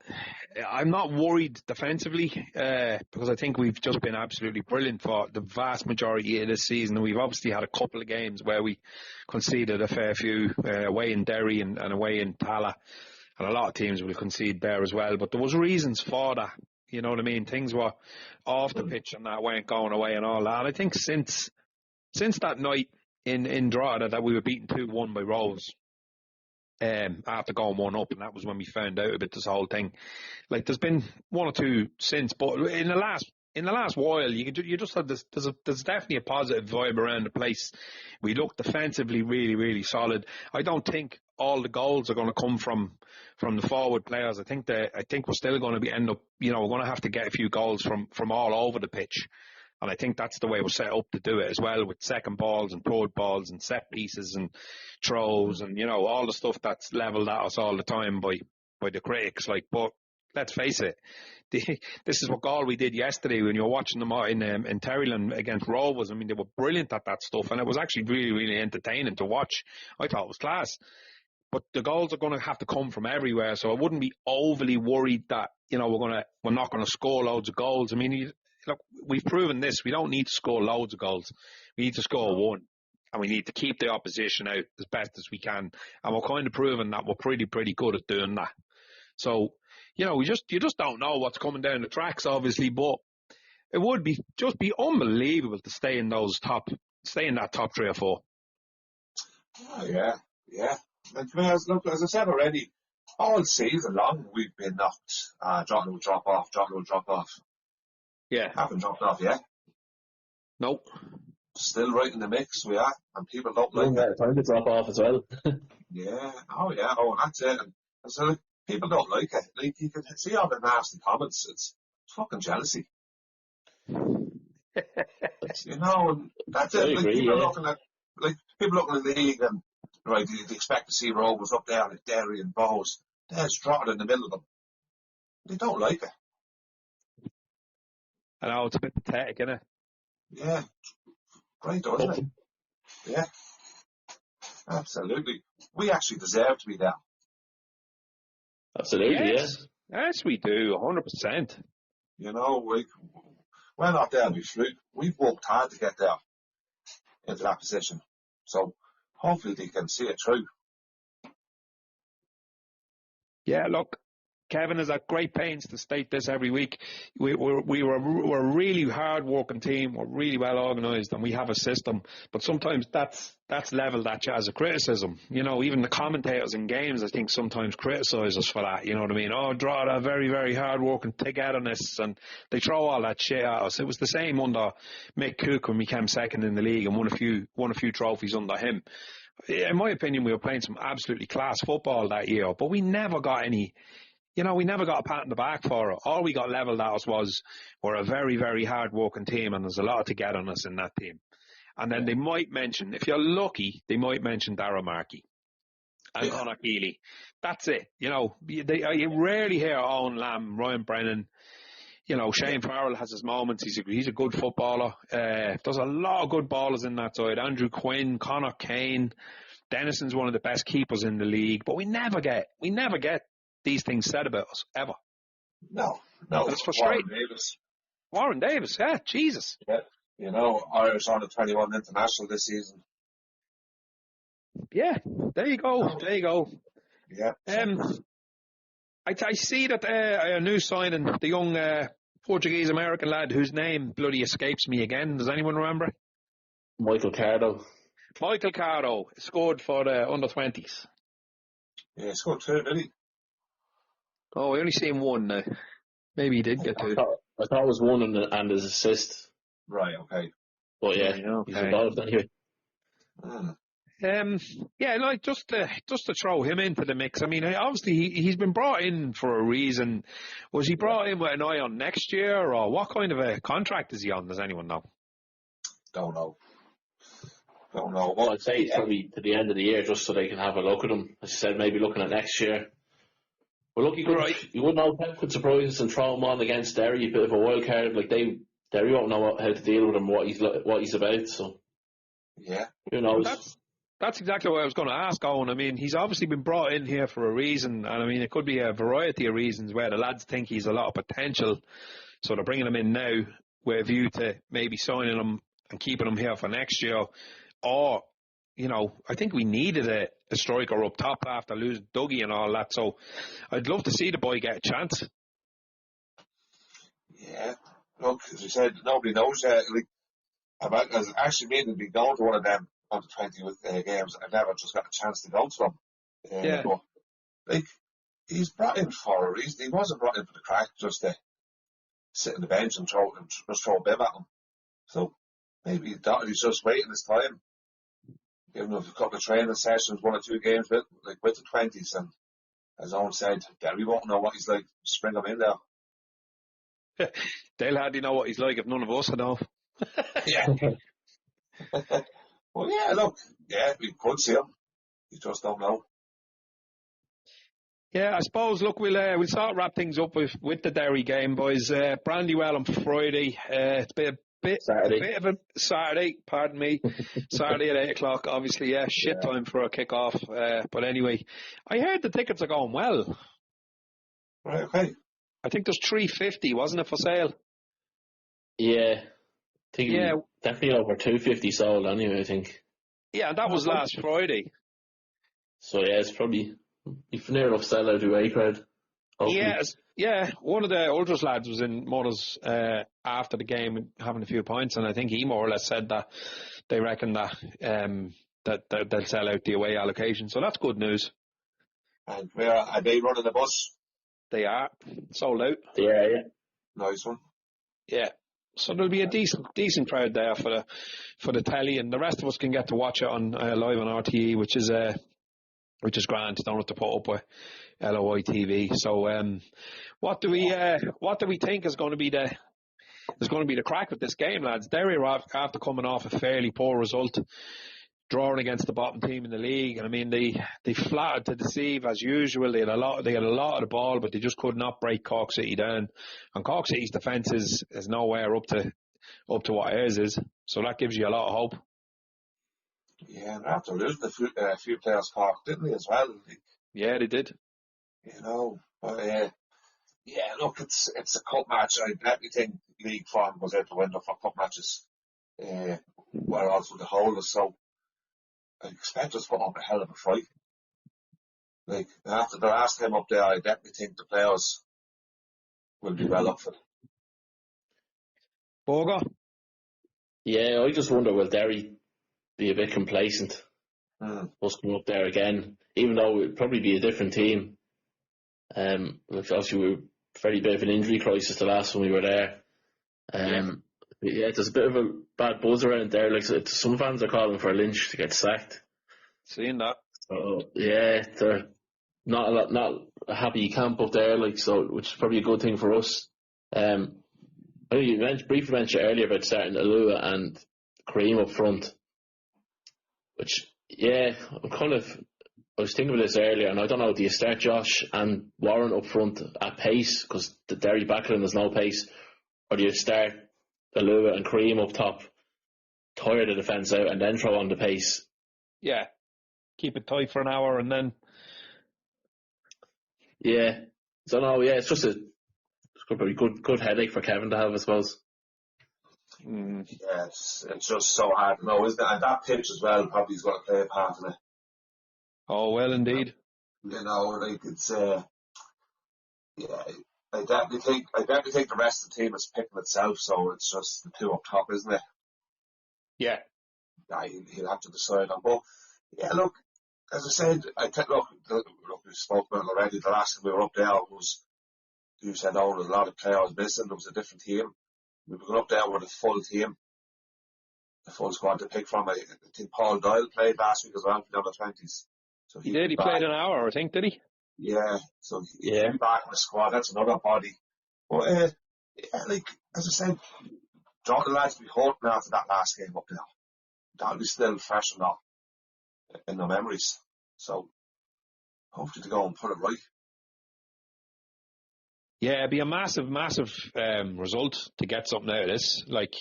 I'm not worried defensively because I think we've just been absolutely brilliant for the vast majority of this season. We've obviously had a couple of games where we conceded a fair few away in Derry and away in Tala, and a lot of teams will concede there as well. But there was reasons for that. You know what I mean? Things were off the pitch and that weren't going away and all that. I think since that night in Drogheda that we were beaten 2-1 by Rovers, after going 1 up, and that was when we found out about this whole thing. Like, there's been 1 or 2 since, but in the last in the last while, you just have this. There's definitely a positive vibe around the place. We look defensively really, really solid. I don't think all the goals are going to come from the forward players. I think we're still going to we're going to have to get a few goals from all over the pitch. And I think that's the way we're set up to do it as well, with second balls and third balls and set pieces and throws and, all the stuff that's levelled at us all the time by the critics. But let's face it, this is what goal we did yesterday when you were watching them out in Terryland against Rovers. I mean, they were brilliant at that stuff, and it was actually really, really entertaining to watch. I thought it was class. But the goals are going to have to come from everywhere, so I wouldn't be overly worried that, we're not going to score loads of goals. I mean, look, we've proven this. We don't need to score loads of goals. We need to score one. And we need to keep the opposition out as best as we can. And we're kind of proving that we're pretty good at doing that. So, you just don't know what's coming down the tracks, obviously, but it would be unbelievable to stay in that top 3 or 4.
Oh, yeah. And as I said already, all season long we've been knocked. John will drop off.
Yeah.
Haven't dropped off yet.
Nope.
Still right in the mix we are, and people don't like it.
Time to drop off as well.
Yeah. Oh, that's it. And so people don't like it. Like, you can see all the nasty comments. It's fucking jealousy. And that's it. People looking at the league and right, they expect to see Rovers up there at Derry and Bows. They're strutting in the middle of them. They don't like it.
I know, it's a bit pathetic, isn't it?
Yeah. Great, doesn't it? Yeah. Absolutely. We actually deserve to be there.
Absolutely,
yes. Yes, we do, 100%.
We're not there to be fluke. We've worked hard to get there into that position. So hopefully they can see it through. Yeah,
look, Kevin is at great pains to state this every week. We're a really hard-working team. We're really well organised, and we have a system. But sometimes that's levelled at you as a criticism. Even the commentators in games, I think, sometimes criticise us for that. You know what I mean? Oh, Drogheda, very, very hard-working togetherness, and they throw all that shit at us. It was the same under Mick Cook when we came second in the league and won a few trophies under him. In my opinion, we were playing some absolutely class football that year, but we never got any. We never got a pat on the back for it. All we got levelled at us was we're a very, very hard-working team, and there's a lot of togetherness in that team. And then they might mention, if you're lucky, Darragh Markey and Conor Keeley. That's it. You rarely hear Owen Lamb, Ryan Brennan. Shane Farrell has his moments. He's a good footballer. There's a lot of good ballers in that side. Andrew Quinn, Conor Kane. Dennison's one of the best keepers in the league. But we never get these things said about us, ever.
No.
It's frustrating.
Warren
Davis, yeah, Jesus.
Yeah, Irish under 21 international this season.
Yeah, there you go.
Yeah.
I see that a new signing, the young Portuguese-American lad whose name bloody escapes me again. Does anyone remember?
Michael Cardo
scored for the under-20s.
Yeah, he scored 2, didn't he?
Oh, I only seen one now. Maybe he did get 2.
I thought it was 1 and his assist.
Right, okay.
But yeah, he's involved anyway.
Just to throw him into the mix. I mean, obviously he's been brought in for a reason. Was he brought in with an eye on next year, or what kind of a contract is he on? Does anyone know?
Don't know.
Well, I'd say probably to the end of the year, just so they can have a look at him. As you said, maybe looking at next year. Well, look, you wouldn't know how could surprise us and throw him on against Derry, a bit of a wild card. Like Derry won't know how to deal with him, what he's about. So
yeah,
who knows?
That's exactly what I was going to ask, Owen. I mean, he's obviously been brought in here for a reason, and I mean, it could be a variety of reasons where the lads think he's a lot of potential, so they're bringing him in now with a view to maybe signing him and keeping him here for next year, or I think we needed a striker up top after losing Dougie and all that. So I'd love to see the boy get a chance.
Yeah. Look, as you said, nobody knows. I've actually made to be going to one of them under 20 with games. I've never just got a chance to go to them. But he's brought in for a reason. He wasn't brought in for the crack, just sit on the bench and just throw a bib at him. So maybe he's just waiting his time. Giving him a couple of training sessions, 1 or 2 games with the 20s, and as Owen said, Derry won't know what he's like. Spring him in there.
They'll hardly know what he's like if none of us know.
Yeah. Well, yeah, look, yeah, we could see him. You just don't know.
Yeah, I suppose. Look, we'll sort of wrap things up with the Derry game, boys. Brandywell on Friday. It's been a bit of a Saturday. Pardon me. Saturday at 8:00. Obviously, shit time for a kick-off. But anyway, I heard the tickets are going well.
Right, okay.
I think there's 350, wasn't it, for sale?
Yeah. I think definitely over 250 sold anyway, I think.
Yeah, that was last Friday.
So yeah, it's probably near enough sell out to A crowd.
Yeah. One of the Ultras lads was in Mudders after the game having a few pints, and I think he more or less said that they reckon that they'll sell out the away allocation. So that's good news.
And where are they running the bus?
They are sold out.
Yeah.
Nice one.
Yeah. So there'll be a decent crowd there for the telly, and the rest of us can get to watch it on live on RTE, which is grand. Don't have to put up with LOI TV. So what do we think is going to be the crack with this game, lads? Derry are after coming off a fairly poor result, drawing against the bottom team in the league, and I mean they flattered to deceive as usual. They had a lot of the ball, but they just could not break Cork City down. And Cork City's defence is nowhere up to what ours is. So that gives you a lot of hope.
Yeah, and after losing a few players, Cork, didn't they, as well?
Yeah, they did.
You know, but yeah, look, it's a cup match. I definitely think league form goes out the window for cup matches. Where also the whole is so. I expect us to put up a hell of a fight. Like, after the last time up there, I definitely think the players will be well up for it.
Boga?
Yeah, I just wonder, will Derry be a bit complacent? Us coming up there again, even though it would probably be a different team. Obviously, we were very bit of an injury crisis the last time we were there. Yeah, there's a bit of a bad buzz around there. Like, some fans are calling for Lynch to get sacked.
Seeing that.
So yeah, they're not a happy camp up there. Like, so, which is probably a good thing for us. I think you briefly mentioned earlier about starting Alua and Kareem up front. Which, yeah, I was thinking of this earlier, and I don't know, do you start Josh and Warren up front at pace, because the Derry backline there's no pace, or do you start Alua and Kareem up top, tire the defence out, and then throw on the pace?
Yeah. Keep it tight for an hour and then.
Yeah. So no, yeah, it's just a good headache for Kevin to have, I suppose.
Yeah, it's just so hard to know, isn't it? And that pitch as well probably is going to play a part in it.
Oh, well, indeed.
You know, like, it's yeah, I definitely think the rest of the team is picking itself, so it's just the two up top, isn't it?
Yeah.
He'll have to decide on. But yeah, look, as I said, look, we spoke about it already. The last time we were up there was, you said, oh, there's a lot of players missing. There was a different team. We were up there with a full team, a full squad to pick from. I think Paul Doyle played last week as well for the under-20s. So
he did. He played an hour, I think, did he?
Yeah. So he'll be back in the squad. That's another body. But yeah, like, as I said, the lads will be hoping after that last game up there. That'll be still fresh enough in their memories. So hopefully to go and put it right.
Yeah, it'd be a massive result to get something out of this. Like,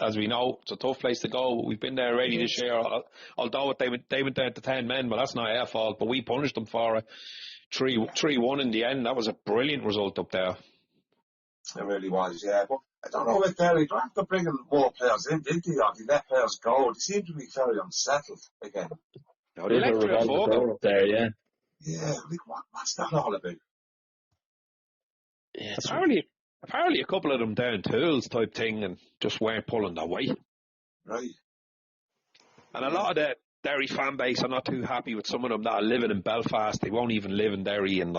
as we know, it's a tough place to go. We've been there already this year. Although they went down to 10 men, but that's not our fault. But we punished them for it. 3-1 in the end. That was a brilliant result up there.
It really was, yeah. But I don't know with Derry. They're after bringing more players in, didn't they? Or they let players go. They seem to be very unsettled again.
No, they let go
up there, yeah.
Yeah, like, what's that all about?
Yeah,
apparently a couple of them down tools type thing and just weren't pulling their weight.
Right.
And a lot Derry fan base are not too happy with some of them that are living in Belfast. They won't even live in Derry, and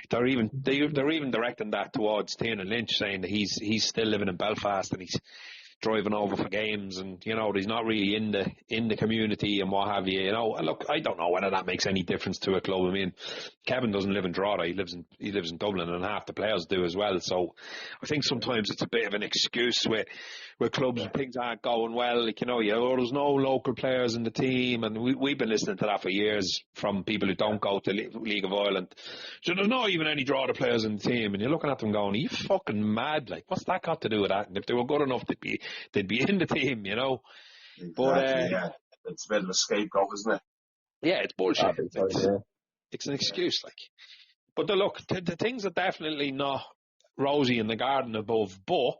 they're even directing that towards Tiernan Lynch, saying that he's still living in Belfast and he's driving over for games, and he's not really in the community and what have you. Look, I don't know whether that makes any difference to a club. I mean, Kevin doesn't live in Drogheda; he lives in Dublin, and half the players do as well. So I think sometimes it's a bit of an excuse with clubs and things aren't going well. Like, there's no local players in the team, and we've been listening to that for years from people who don't go to League of Ireland. So there's not even any Drogheda players in the team, and you're looking at them going, "Are you fucking mad? Like, what's that got to do with that?" And if they were good enough, they'd be in the team,
Exactly,
But
yeah. It's a bit of a scapegoat, isn't it?
yeah, it's bullshit.
Yeah.
It's an excuse, like. But the things are definitely not rosy in the garden above, but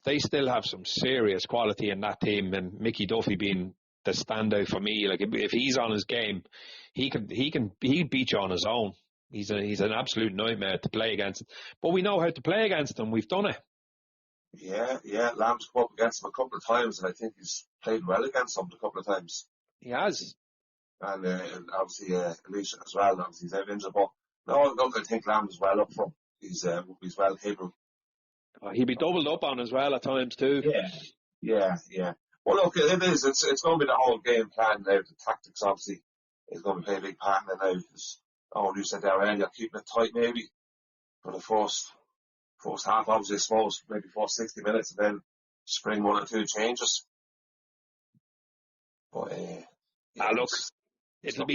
they still have some serious quality in that team, and Mickey Duffy being the standout for me. Like, if he's on his game, he beat you on his own. He's an absolute nightmare to play against. But we know how to play against him. We've done it.
Yeah. Lamb's come up against him a couple of times, and I think he's played well against him a couple of times.
He has.
And obviously Alicia as well. Obviously he's out injured, but no, I think Lamb is well up for him. He's well capable.
He'd be doubled up on as well at times too.
Yeah. Well, look, it is. It's going to be the whole game plan now. The tactics obviously is going to play a big part in it now. You said there earlier, keeping it tight maybe for the first half. Obviously, I suppose maybe first 60 minutes, and then spring one or two changes. But
look, it'll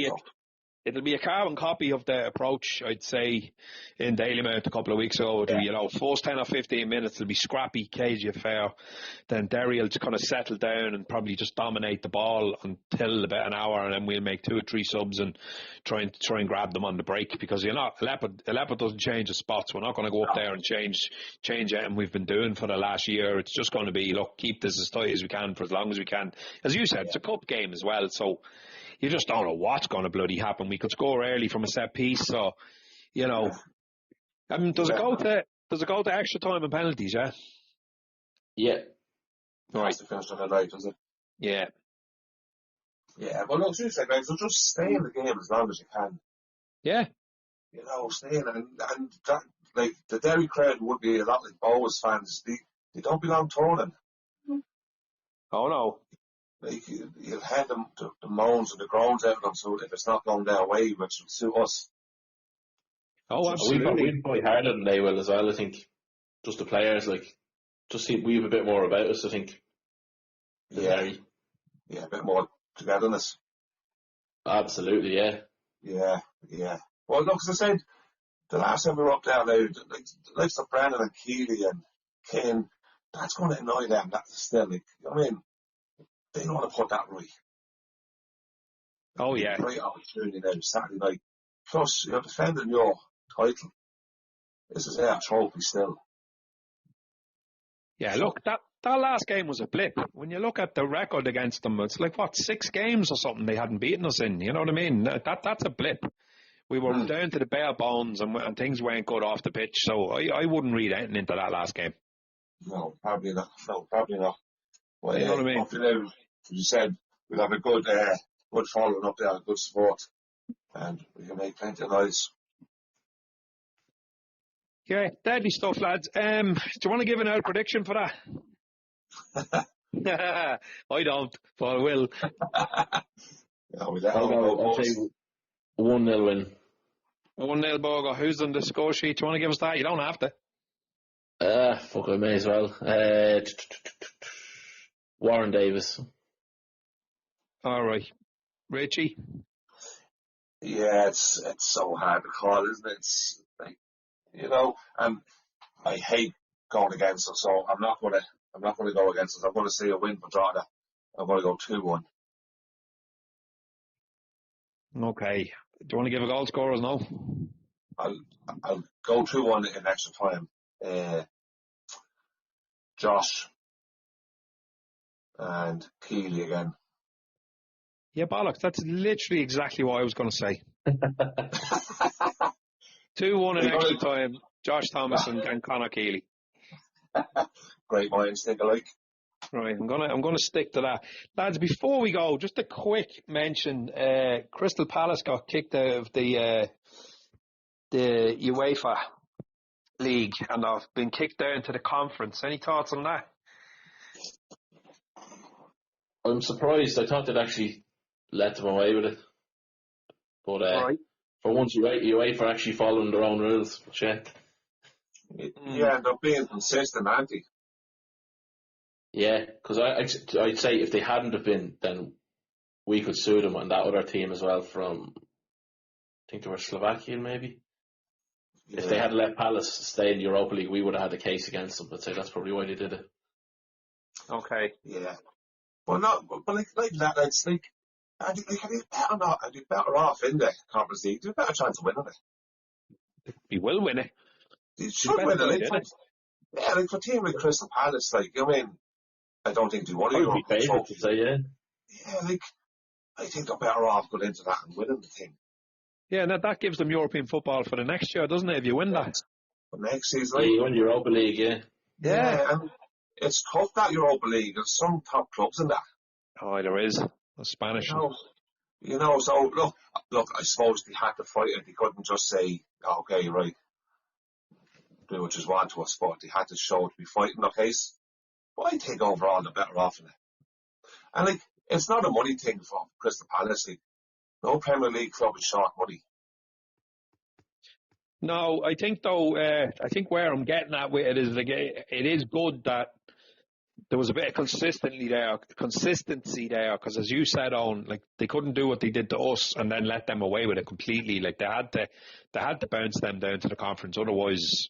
be a carbon copy of the approach, I'd say, in Dalymount a couple of weeks ago. First 10 or 15 minutes will be scrappy, cagey affair. Then Derry will just kind of settle down and probably just dominate the ball until about an hour, and then we'll make 2 or 3 subs and try and grab them on the break, because Aleppo doesn't change the spots. We're not going to go up there and change it, and we've been doing for the last year. It's just going to be, look, keep this as tight as we can for as long as we can. As you said, it's a cup game as well, so you just don't know what's going to bloody happen. We could score early from a set piece, so does it go to extra time and penalties?
Yeah.
Right. To finish on the night, does it?
Yeah.
Well, look, seriously, guys, so just stay in the game as long as you can.
Yeah.
Stay in, and that, like, the Derry crowd would be a lot like Bows fans. They don't belong turning.
Oh no.
Like, you'll head them the moans and the groans out of them, so if it's not going their way, which would suit us.
Oh, absolutely.
We'd play harder than they will as well, I think. Just the players, we have a bit more about us, I think.
Yeah, a bit more togetherness.
Absolutely, yeah.
Yeah. Well, look, as I said, the last time we were up there now, like Brennan and Keeley and Kane, that's going to annoy them. That's still, they don't want to put that right.
Oh, yeah.
Great opportunity now, Saturday night. Plus, you're defending your title. This is our trophy still.
Yeah, look, that last game was a blip. When you look at the record against them, it's like, 6 games or something they hadn't beaten us in. You know what I mean? That's a blip. We were down to the bare bones, and things weren't good off the pitch, so I wouldn't read anything into that last game.
No, probably not. Well,
you know what I mean?
Hopefully, as you said, we'll have a good following up there, good support, and we can make plenty of noise.
Yeah, deadly stuff, lads. Do you want to give an out prediction for that? I don't, but I will.
I'll say 1-0 win.
1-0 Bogo. Who's on the score sheet? Do you want to give us that? You don't have to.
Fuck, I may as well. Warren Davis.
All right. Richie?
Yeah, it's so hard to call, isn't it? It's like, and I hate going against it, so I'm not gonna go against it. I'm gonna say a win for Drogheda. I'm gonna go 2-1.
Okay. Do you want to give a goal scorers now?
I'll go 2-1 in extra time. Josh and Keeley again.
Yeah, bollocks. That's literally exactly what I was going to say. 2-1 in extra time. Josh Thomas and Conor Keeley.
Great minds think alike.
Right, I'm gonna stick to that, lads. Before we go, just a quick mention: Crystal Palace got kicked out of the UEFA League and have been kicked down to the Conference. Any thoughts on that?
I'm surprised. I thought they'd actually let them away with it. But
Right.
for once, UEFA are actually following their own rules. But
Yeah, and they're being consistent, aren't they?
yeah, because I'd say if they hadn't have been, then we could sue them and that other team as well from, I think they were Slovakian maybe.
Yeah.
If they had let Palace stay in the Europa League, we would have had a case against them. I'd say that's probably why they did it.
Okay.
Yeah. But like that, it's like, are you better off in the Conference League? Do a better chance of winning it.
He will win it.
You should win it. Like for a team like Crystal Palace, like, I mean, I don't think they want to
I'd be favourite to say, yeah.
Yeah, like, I think they're better off going into that and winning the thing.
Yeah, and that gives them European football for the next year, doesn't it, if you win that?
But next season,
Yeah, you win Europa League, yeah.
Yeah, and it's tough, that Europa League. There's some top clubs in that.
Oh, there is. The Spanish.
You know, so look, I suppose they had to fight it. They couldn't just say, okay, right, do what you want to us, but they had to show to be fighting their case. But I think overall they're better off in it. And like, it's not a money thing for Crystal Palace. Like, no Premier League club is short money.
No, I think though, I think where I'm getting at with it is like, it is good that there was a bit of consistency there, because as you said, Owen, like they couldn't do what they did to us and then let them away with it completely. Like they had to bounce them down to the Conference, otherwise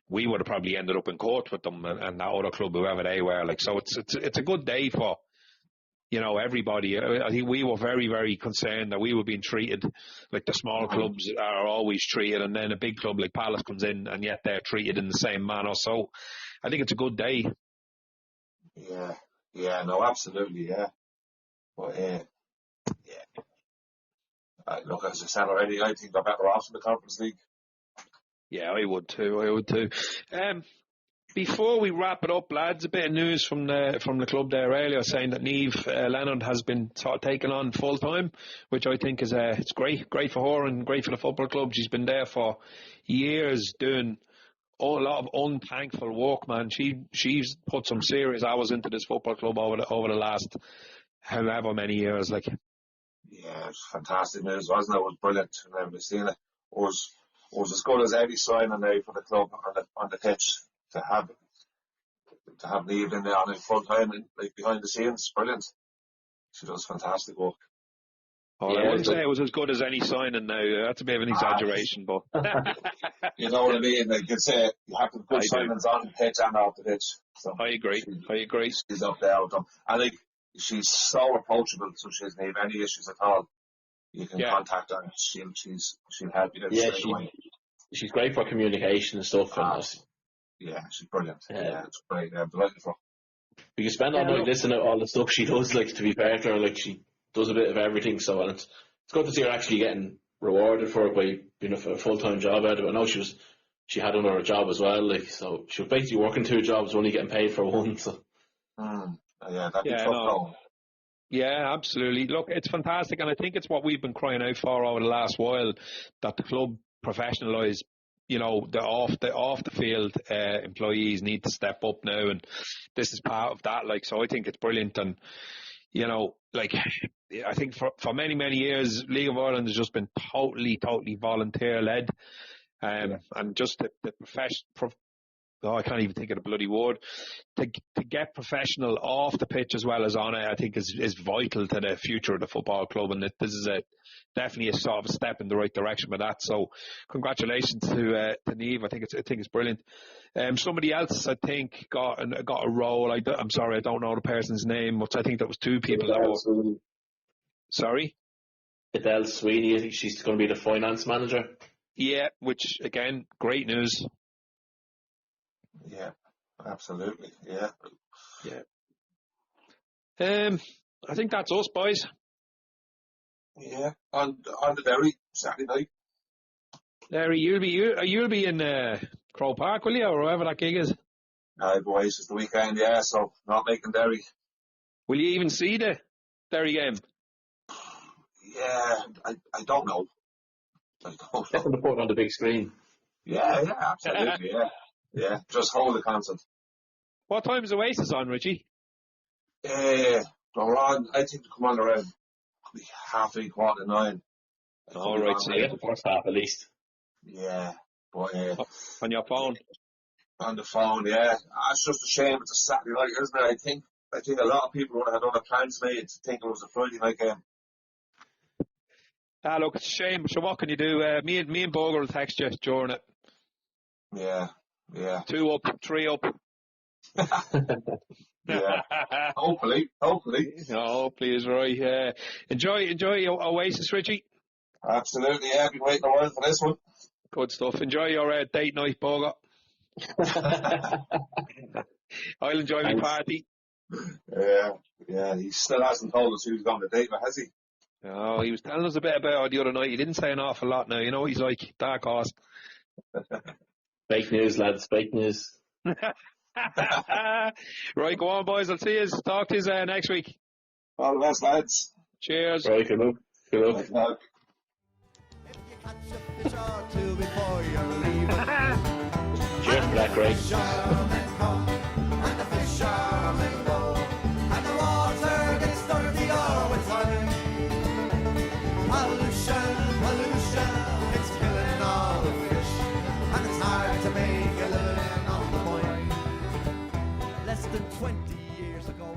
we would have probably ended up in court with them and that other club, whoever they were. Like, so it's a good day for, you know, everybody. I think we were very, very concerned that we were being treated like the small clubs are always treated, and then a big club like Palace comes in and yet they're treated in the same manner. So I think it's a good day.
Yeah, no, absolutely, yeah. But look, as I said already, I think they're better off in the Conference League.
Yeah, I would too. Before we wrap it up, lads, a bit of news from the club there earlier, saying that Niamh Leonard has been sort of taken on full time, which I think is it's great for her and great for the football club. She's been there for years doing a lot of unthankful work, man. She's put some serious hours into this football club over the last however many years. Like,
yeah, it's fantastic news, wasn't it? It was brilliant. I remember seeing it. It was as good as any signing now for the club on the pitch. To have Niamh in there on it full time and like behind the scenes, brilliant. She does fantastic work.
Oh, yeah, I wouldn't say it was as good as any signing now. That's a bit of an exaggeration, but
you know what I mean. Like, you say you have good signings on the pitch and off the pitch. So
I agree.
She's up there with them, and like, she's so approachable. So she doesn't have any issues at all. You can contact her. She'll help you.
Yeah, she's great for communication and stuff.
Yeah, she's brilliant. Yeah, it's great. I'm delighted for her.
We can spend all night listening to all the stuff she does. Like, to be fair to her, like, she does a bit of everything. So, and it's good to see her actually getting rewarded for it by being a full-time job out of it. I know she had another job as well. Like, so she was basically working 2 jobs, only getting paid for one. So,
yeah, that'd be tough though.
Yeah, absolutely. Look, it's fantastic, and I think it's what we've been crying out for over the last while, that the club professionalise. You know, the off the field employees need to step up now, and this is part of that. Like, so I think it's brilliant, and you know, like, I think for many years, League of Ireland has just been totally volunteer led, and just the I can't even think of the bloody word. To get professional off the pitch as well as on it, I think is vital to the future of the football club, and this is definitely a sort of a step in the right direction with that. So, congratulations to Niamh. I think it's brilliant. Somebody else, I think, got a role. I'm sorry, I don't know the person's name, but I think that was 2 people. Sorry,
Adele Sweeney. I think she's going to be the finance manager.
Yeah, which again, great news.
Yeah, absolutely. Yeah.
I think that's us, boys.
Yeah, on the Derry Saturday night.
Derry, you'll be in Crow Park, will you, or wherever that gig is?
Boys, it's the weekend, yeah, so not making Derry.
Will you even see the Derry game?
Yeah, I don't know. I don't know.
Definitely put it on the big screen.
Yeah, absolutely, yeah. Yeah, just hold the concert.
What time is Oasis on, Richie?
They're on, I think they come on around 8:30, 9:15.
All right, so
Yeah, the first half at least.
Yeah, but
on your phone.
on the phone, yeah. It's just a shame it's a Saturday night, isn't it? I think a lot of people would have had other plans made to think it was a Friday night game.
Look, it's a shame. So what can you do? Me and Bogle will text you during it.
Yeah.
2 up, 3 up.
Yeah. Hopefully.
Hopefully is right. Enjoy Oasis, Richie.
Absolutely, yeah. Been waiting a while for this one.
Good stuff. Enjoy your date night, Bogle. I'll enjoy my party.
Yeah. He still hasn't told us who he's going to date with, has he?
Oh, he was telling us a bit about it the other night. He didn't say an awful lot now. You know what he's like, dark horse.
Fake news, lads, fake news.
Right, go on, boys. I'll see you. Talk to you next week.
All the best, lads.
Cheers.
Right, good luck.
Good luck.
If you catch a fish or two before you're leaving,
Cheers for that, Greg.
fishermen come and the fishermen go, and the water gets dirty all the time. Pollution, it's killing all the fish, and it's hard to make a living on the point. Less than 20 years ago,